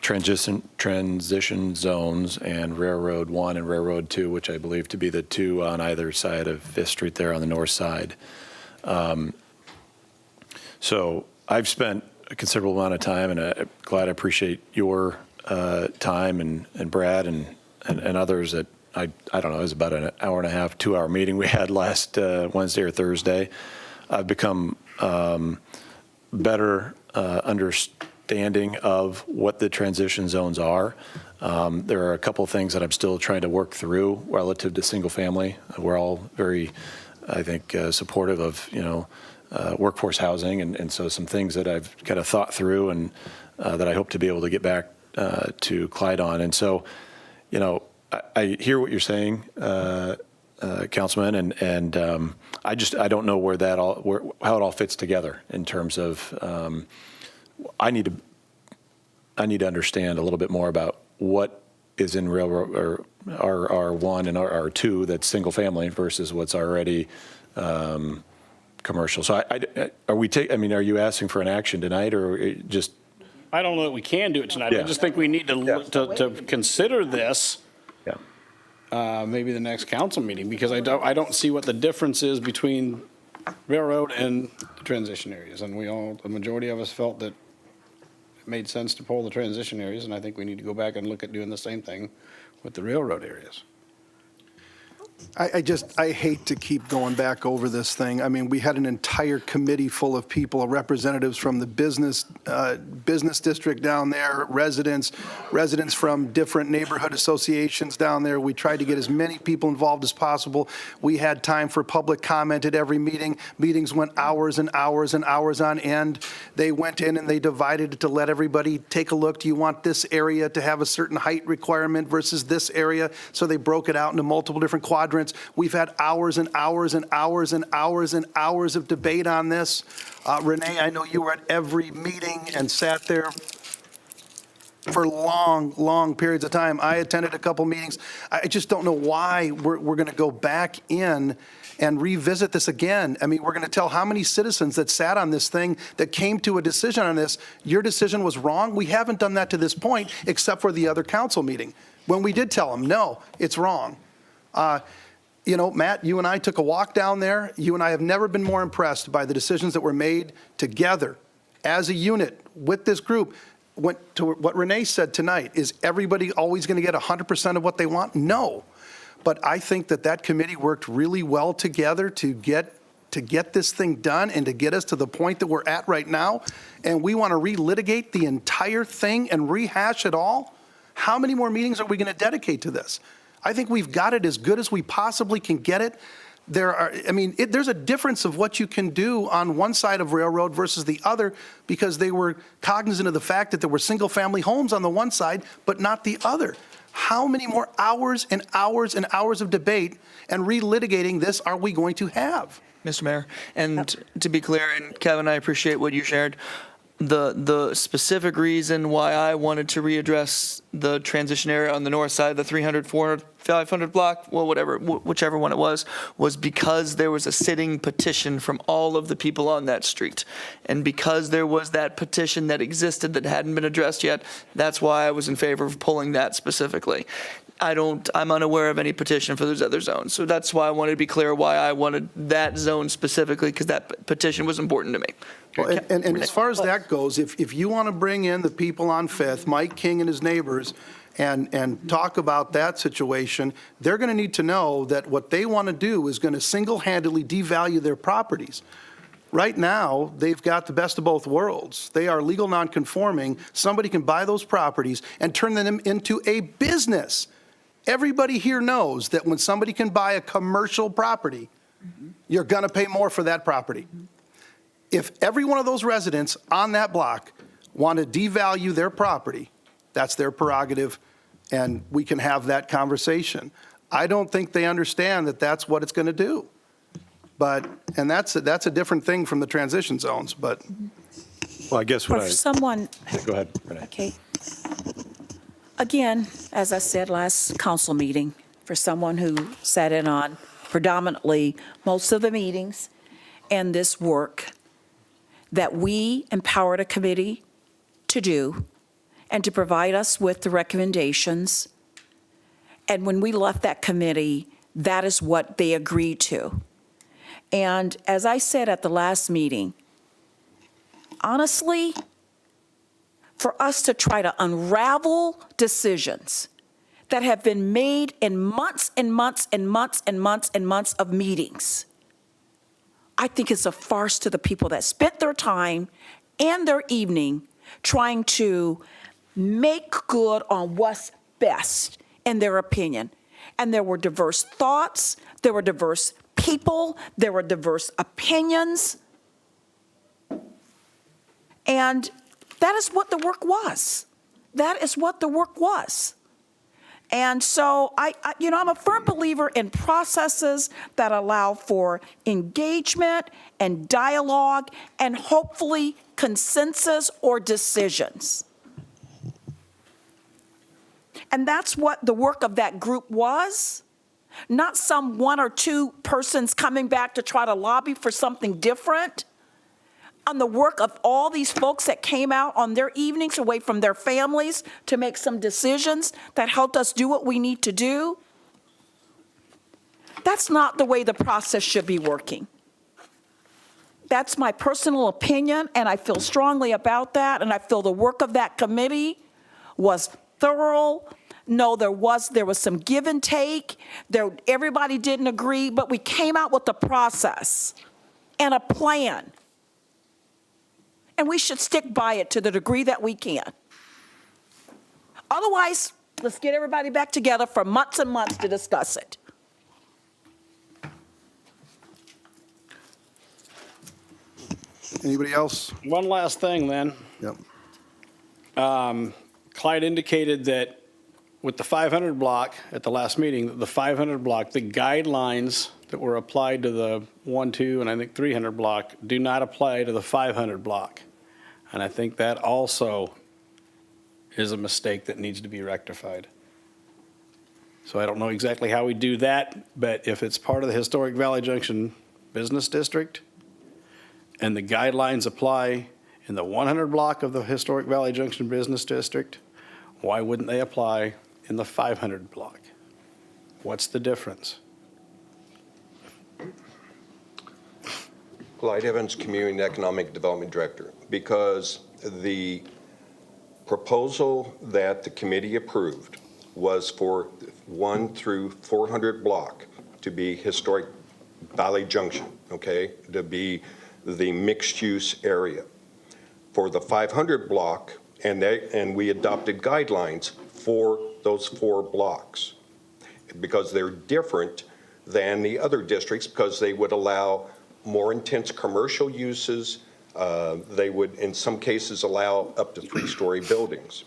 transition zones and Railroad 1 and Railroad 2, which I believe to be the two on either side of Fifth Street there on the north side. So I've spent a considerable amount of time, and I'm glad I appreciate your time and Brad and others that I don't know, it was about an hour and a half, 2-hour meeting we had last Wednesday or Thursday. I've become better understanding of what the transition zones are. There are a couple of things that I'm still trying to work through relative to single family. We're all very, I think, supportive of, workforce housing. And so some things that I've kind of thought through and that I hope to be able to get back to Clyde on. And so, I hear what you're saying, Councilman, and I don't know how it all fits together in terms of I need to understand a little bit more about what is in railroad or R1 and R2 that's single family versus what's already commercial. So are you asking for an action tonight or just? I don't know that we can do it tonight. Yeah. I just think we need to consider this. Yeah. Maybe the next council meeting, because I don't see what the difference is between railroad and the transition areas. And the majority of us felt that it made sense to pull the transition areas, and I think we need to go back and look at doing the same thing with the railroad areas. I hate to keep going back over this thing. I mean, we had an entire committee full of people, representatives from the business district down there, residents from different neighborhood associations down there. We tried to get as many people involved as possible. We had time for public comment at every meeting. Meetings went hours and hours and hours on end. They went in and they divided it to let everybody take a look. Do you want this area to have a certain height requirement versus this area? So they broke it out into multiple different quadrants. We've had hours and hours and hours and hours and hours of debate on this. Renee, I know you were at every meeting and sat there. for long, long periods of time. I attended a couple meetings. I just don't know why we're going to go back in and revisit this again. I mean, we're going to tell how many citizens that sat on this thing, that came to a decision on this, your decision was wrong? We haven't done that to this point, except for the other council meeting, when we did tell them, no, it's wrong. You know, Matt, you and I took a walk down there. You and I have never been more impressed by the decisions that were made together as a unit with this group. Went to what Renee said tonight. Is everybody always going to get 100% of what they want? No. But I think that committee worked really well together to get this thing done and to get us to the point that we're at right now. And we want to relitigate the entire thing and rehash it all? How many more meetings are we going to dedicate to this? I think we've got it as good as we possibly can get it. There's a difference of what you can do on one side of railroad versus the other, because they were cognizant of the fact that there were single-family homes on the one side, but not the other. How many more hours and hours and hours of debate and relitigating this are we going to have? Mr. Mayor, and to be clear, and Kevin, I appreciate what you shared. The specific reason why I wanted to readdress the transition area on the north side, the 300, 400, 500 block, well, whatever, whichever one it was because there was a sitting petition from all of the people on that street. And because there was that petition that existed that hadn't been addressed yet, that's why I was in favor of pulling that specifically. I'm unaware of any petition for those other zones. So that's why I wanted to be clear why I wanted that zone specifically, because that petition was important to me. Well, and as far as that goes, if you want to bring in the people on Fifth, Mike King and his neighbors, and talk about that situation, they're going to need to know that what they want to do is going to single-handedly devalue their properties. Right now, they've got the best of both worlds. They are legal non-conforming. Somebody can buy those properties and turn them into a business. Everybody here knows that when somebody can buy a commercial property, you're going to pay more for that property. If every one of those residents on that block want to devalue their property, that's their prerogative, and we can have that conversation. I don't think they understand that that's what it's going to do. And that's a different thing from the transition zones, but. Well, I guess For someone, go ahead, Renee. okay. Again, as I said last council meeting, for someone who sat in on predominantly most of the meetings and this work that we empowered a committee to do and to provide us with the recommendations. And when we left that committee, that is what they agreed to. And as I said at the last meeting, honestly, for us to try to unravel decisions that have been made in months and months and months and months and months of meetings, I think it's a farce to the people that spent their time and their evening trying to make good on what's best in their opinion. And there were diverse thoughts, there were diverse people, there were diverse opinions. And that is what the work was. That is what the work was. And so I'm a firm believer in processes that allow for engagement and dialogue and hopefully consensus or decisions. And that's what the work of that group was, not some one or two persons coming back to try to lobby for something different. On the work of all these folks that came out on their evenings away from their families to make some decisions that helped us do what we need to do. That's not the way the process should be working. That's my personal opinion, and I feel strongly about that, and I feel the work of that committee was thorough. No, there was some give and take. Everybody didn't agree, but we came out with a process and a plan. And we should stick by it to the degree that we can. Otherwise, let's get everybody back together for months and months to discuss it. Anybody else? One last thing then. Yep. Clyde indicated that with the 500 block at the last meeting, the 500 block, the guidelines that were applied to the 1, 2, and I think 300 block do not apply to the 500 block. And I think that also is a mistake that needs to be rectified. So I don't know exactly how we do that, but if it's part of the Historic Valley Junction Business District and the guidelines apply in the 100 block of the Historic Valley Junction Business District, why wouldn't they apply in the 500 block? What's the difference? Clyde Evans, Community and Economic Development Director, because the proposal that the committee approved was for 1 through 400 block to be Historic Valley Junction, okay, to be the mixed-use area. For the 500 block, and we adopted guidelines for those 4 blocks because they're different than the other districts because they would allow more intense commercial uses. They would, in some cases, allow up to 3-story buildings.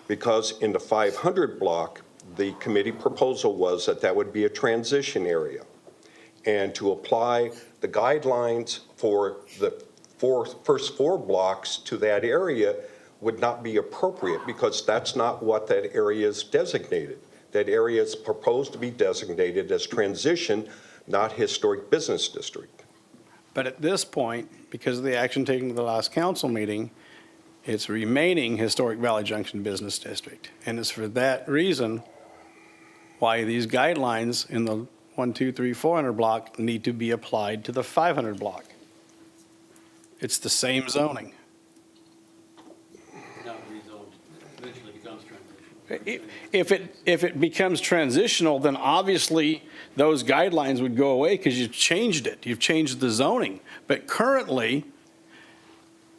Because in the 500 block, the committee proposal was that that would be a transition area. And to apply the guidelines for the first 4 blocks to that area would not be appropriate because that's not what that area is designated. That area is proposed to be designated as transition, not historic business district. But at this point, because of the action taken at the last council meeting, it's remaining Historic Valley Junction Business District. And it's for that reason why these guidelines in the 1, 2, 3, 400 block need to be applied to the 500 block. It's the same zoning. Not rezoned, eventually becomes transitional. If it becomes transitional, then obviously those guidelines would go away because you've changed it. You've changed the zoning. But currently,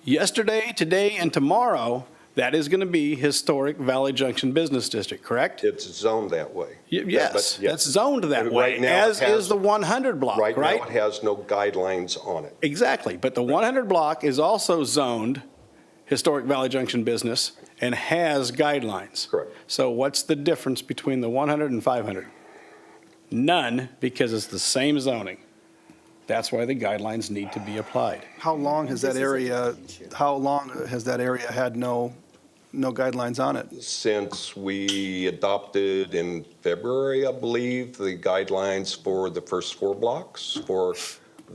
yesterday, today, and tomorrow, that is going to be Historic Valley Junction Business District, correct? It's zoned that way. Yes, But yes. that's zoned that Right way, now it as has- is the 100 block, Right right? now, it has no guidelines on it. Exactly, but the 100 block is also zoned Historic Valley Junction Business and has guidelines. Correct. So what's the difference between the 100 and 500? None, because it's the same zoning. That's why the guidelines need to be applied. How long has that area had no guidelines on it? Since we adopted in February, I believe, the guidelines for the first 4 blocks for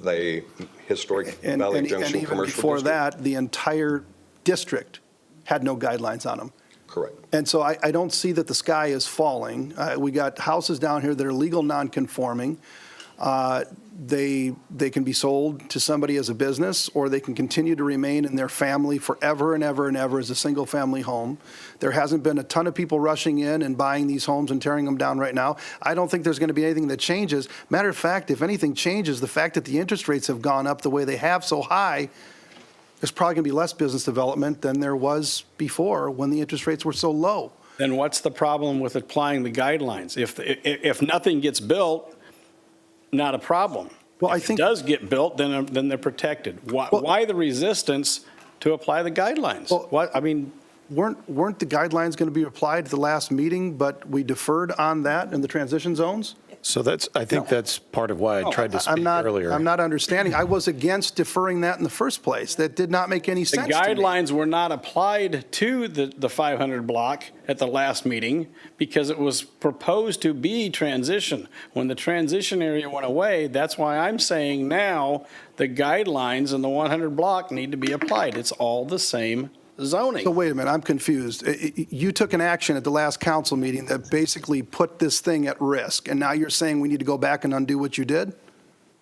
the Historic And Valley and Junction even Commercial before District. that, the entire district had no guidelines on them. Correct. And so I don't see that the sky is falling. We got houses down here that are legal non-conforming. They can be sold to somebody as a business, or they can continue to remain in their family forever and ever and ever as a single-family home. There hasn't been a ton of people rushing in and buying these homes and tearing them down right now. I don't think there's going to be anything that changes. Matter of fact, if anything changes, the fact that the interest rates have gone up the way they have so high, there's probably going to be less business development than there was before when the interest rates were so low. Then what's the problem with applying the guidelines? If nothing gets built, not a problem. Well, I If it think- does get built, then they're protected. Why the resistance to apply the guidelines? Well- What, I mean, Weren't the guidelines going to be applied at the last meeting, but we deferred on that in the transition zones? So I think that's part of why I tried to speak earlier. I'm not understanding. I was against deferring that in the first place. That did not make any the sense to me. guidelines were not applied to the 500 block at the last meeting because it was proposed to be transition. When the transition area went away, that's why I'm saying now the guidelines in the 100 block need to be applied. It's all the same zoning. So wait a minute, I'm confused. You took an action at the last council meeting that basically put this thing at risk, and now you're saying we need to go back and undo what you did?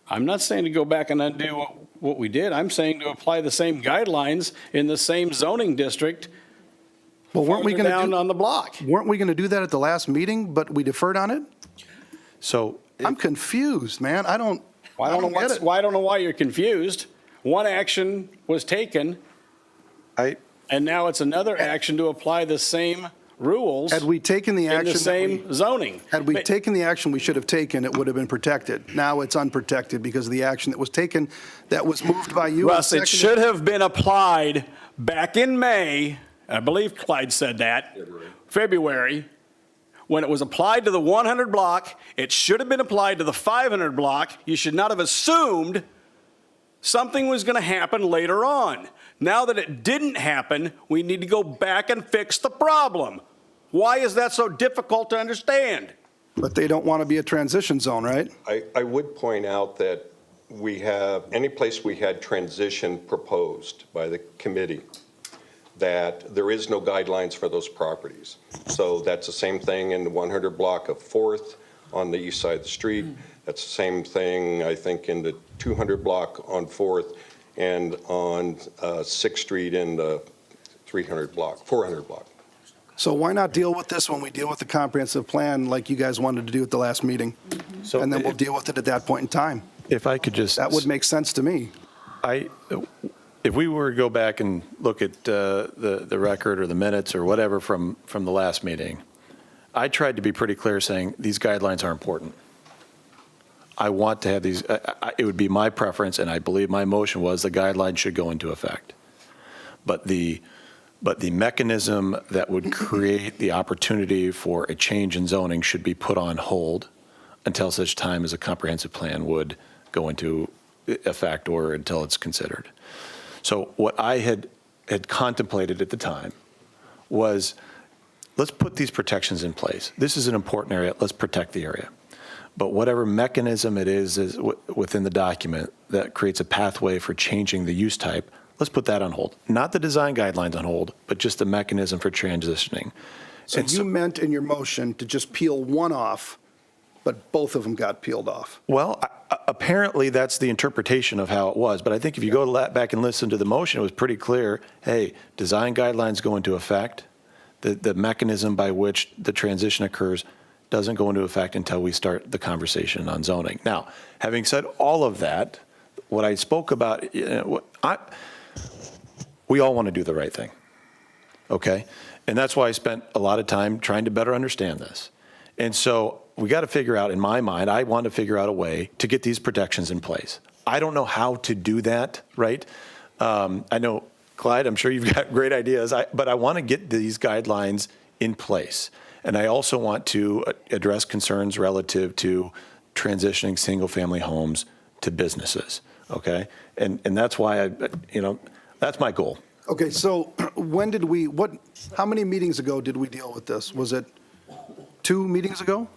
I'm not saying to go back and undo what we did. I'm saying to apply the same guidelines in the same zoning district Well, weren't we farther going to down on the block. Weren't we going to do that at the last meeting, but we deferred on it? So I'm confused, man. I don't get it. Well, I don't know why you're confused. One action was taken, and now it's another action to apply the same rules Had we taken the in action the that same zoning. Had we taken the action we should have taken, it would have been protected. Now it's unprotected because of the action that was taken, that was moved by you. and Russ, it seconded- should have been applied back in May, I believe Clyde said that, February, when it was applied to the 100 block. It should have been applied to the 500 block. You should not have assumed something was going to happen later on. Now that it didn't happen, we need to go back and fix the problem. Why is that so difficult to understand? But they don't want to be a transition zone, right? I would point out that we have, any place we had transition proposed by the committee, that there is no guidelines for those properties. So that's the same thing in the 100 block of 4th on the east side of the street. That's the same thing, I think, in the 200 block on 4th and on 6th Street in the 400 block. So why not deal with this when we deal with the comprehensive plan like you guys wanted to do at the last meeting? So And then we'll deal with it at that point in time. If I could just. That would make sense to me. If we were to go back and look at the record or the minutes or whatever from the last meeting, I tried to be pretty clear saying these guidelines are important. I want to have these, it would be my preference, and I believe my motion was the guidelines should go into effect. But the mechanism that would create the opportunity for a change in zoning should be put on hold until such time as a comprehensive plan would go into effect or until it's considered. So what I had contemplated at the time was, let's put these protections in place. This is an important area. Let's protect the area. But whatever mechanism it is within the document that creates a pathway for changing the use type, let's put that on hold. Not the design guidelines on hold, but just the mechanism for transitioning. So you meant in your motion to just peel one off, but both of them got peeled off. Well, apparently that's the interpretation of how it was. But I think if you go back and listen to the motion, it was pretty clear, hey, design guidelines go into effect. The mechanism by which the transition occurs doesn't go into effect until we start the conversation on zoning. Now, having said all of that, what I spoke about, we all want to do the right thing, okay? And that's why I spent a lot of time trying to better understand this. And so we got to figure out, in my mind, I want to figure out a way to get these protections in place. I don't know how to do that, right? I know, Clyde, I'm sure you've got great ideas, but I want to get these guidelines in place. And I also want to address concerns relative to transitioning single-family homes to businesses, okay? And that's why that's my goal. Okay, so when did how many meetings ago did we deal with this? Was it 2 meetings ago?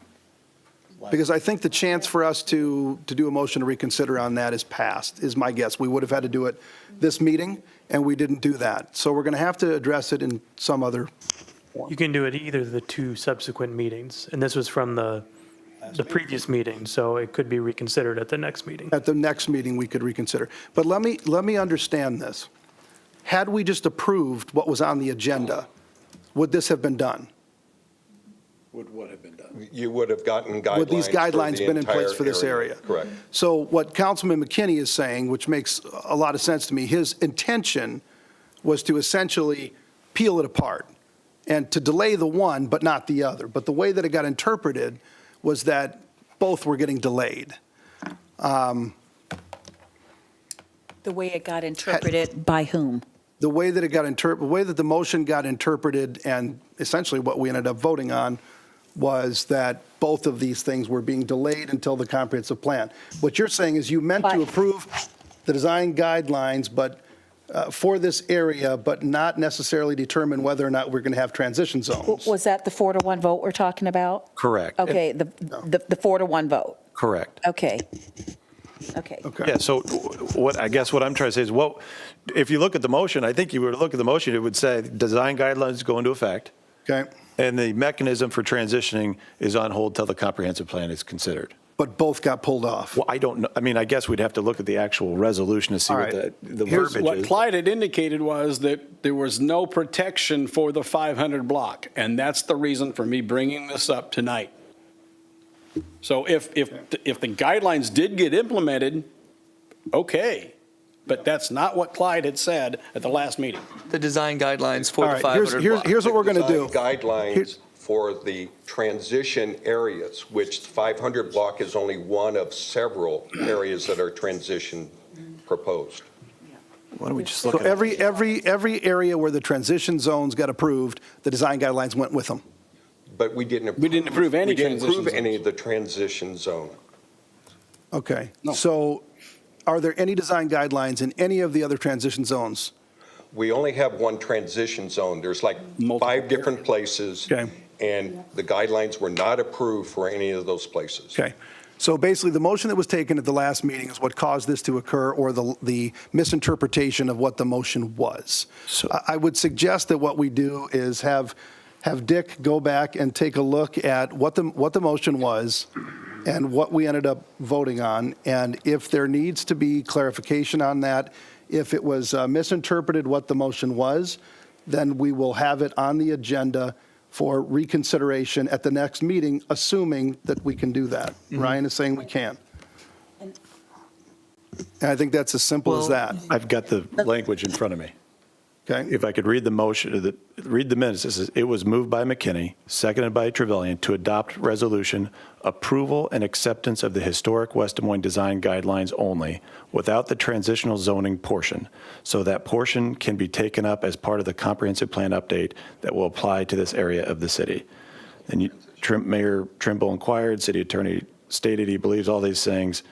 Because I think the chance for us to do a motion to reconsider on that is past, is my guess. We would have had to do it this meeting, and we didn't do that. So we're going to have to address it in some other form. You can do it either of the 2 subsequent meetings, and this was from the previous meeting, so it could be reconsidered at the next meeting. At the next meeting, we could reconsider. But let me understand this. Had we just approved what was on the agenda, would this have been done? Would what have been done? You would have gotten guidelines. Would these guidelines for the been in place entire for this area? Correct. So what Councilman McKinney is saying, which makes a lot of sense to me, his intention was to essentially peel it apart and to delay the one but not the other. But the way that it got interpreted was that both were getting delayed. The way it got interpreted by whom? The way that the way that the motion got interpreted, and essentially what we ended up voting on, was that both of these things were being delayed until the comprehensive plan. What you're saying is you meant to approve the design guidelines, but for this area, but not necessarily determine whether or not we're going to have transition zones. Was that the 4-to-1 vote we're talking about? Correct. Okay, the 4-to-1 vote. Correct. Okay. Okay. Yeah, so what I'm trying to say is, well, if you look at the motion, I think you were to look at the motion, it would say design guidelines go into effect. Okay. And the mechanism for transitioning is on hold till the comprehensive plan is considered. But both got pulled off. Well, I don't know. I mean, I guess we'd have to look at the actual resolution to see All what right. the Here's verbiage what is. Clyde had indicated was that there was no protection for the 500 block, and that's the reason for me bringing this up tonight. So if the guidelines did get implemented, okay, but that's not what Clyde had said at the last meeting. The design guidelines for All the right, 500 block. here's what we're going to do. Design guidelines for the transition areas, which 500 block is only one of several areas that are transition proposed. Why don't we just So look at it? every area where the transition zones got approved, the design guidelines went with them. But we didn't We didn't approve any We didn't transition approve any zones. of the transition zone. Okay. So are there any design guidelines in any of the other transition zones? We only have one transition zone. There's like 5 different places. Okay. And the guidelines were not approved for any of those places. Okay. So basically, the motion that was taken at the last meeting is what caused this to occur, or the misinterpretation of what the motion was. I would suggest that what we do is have Dick go back and take a look at what the motion was and what we ended up voting on, and if there needs to be clarification on that, if it was misinterpreted what the motion was, then we will have it on the agenda for reconsideration at the next meeting, assuming that we can do that. Ryan is saying we can. And I think that's as simple as that. I've got the language in front of me. Okay? If I could read the motion, read the minutes, it says, it was moved by McKinney, seconded by Trevelyan, to adopt resolution approval and acceptance of the historic West Des Moines design guidelines only, without the transitional zoning portion, so that portion can be taken up as part of the comprehensive plan update that will apply to this area of the city. And Mayor Trimble inquired, city attorney stated he believes all these things,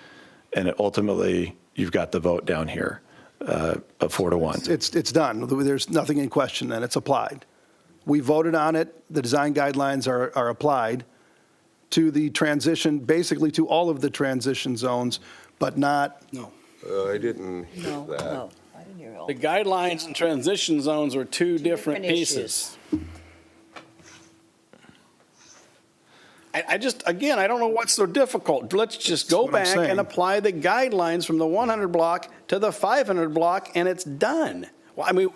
and ultimately, you've got the vote down here. Of 4-1. It's done. There's nothing in question then. It's applied. We voted on it. The design guidelines are applied to the transition, basically to all of the transition zones, but not. No. I didn't hear that. I didn't hear all. The guidelines and transition zones are two different pieces. I just, again, I don't know what's so difficult. Let's just go what I'm back saying. and apply the guidelines from the 100 block to the 500 block, and it's done. Well, I mean,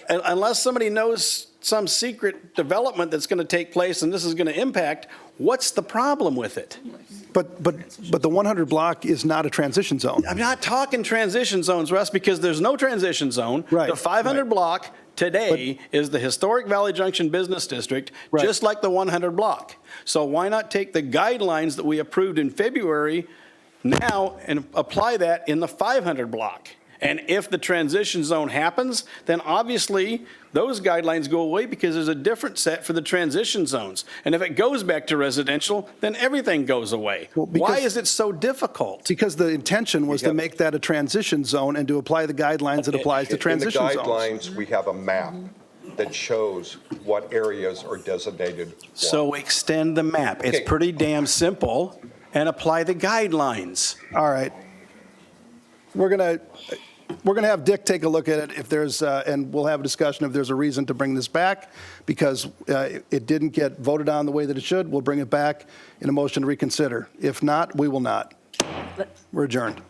unless somebody knows some secret development that's going to take place and this is going to impact, what's the problem with it? But the 100 block is not a transition zone. I'm not talking transition zones, Russ, because there's no transition zone. Right. The 500 block today is the historic Valley Junction Business District, Right. just like the 100 block. So why not take the guidelines that we approved in February now and apply that in the 500 block? And if the transition zone happens, then obviously those guidelines go away because there's a different set for the transition zones. And if it goes back to residential, then everything goes away. Well, Why because- is it so difficult? Because the intention was to make that a transition zone and to apply the guidelines that applies to transition In the zones. guidelines, we have a map that shows what areas are designated. So extend the map. It's Okay. pretty damn simple, and apply the guidelines. All right. We're going to have Dick take a look at it if there's, and we'll have a discussion if there's a reason to bring this back, because it didn't get voted on the way that it should. We'll bring it back in a motion to reconsider. If not, we will not. We're adjourned.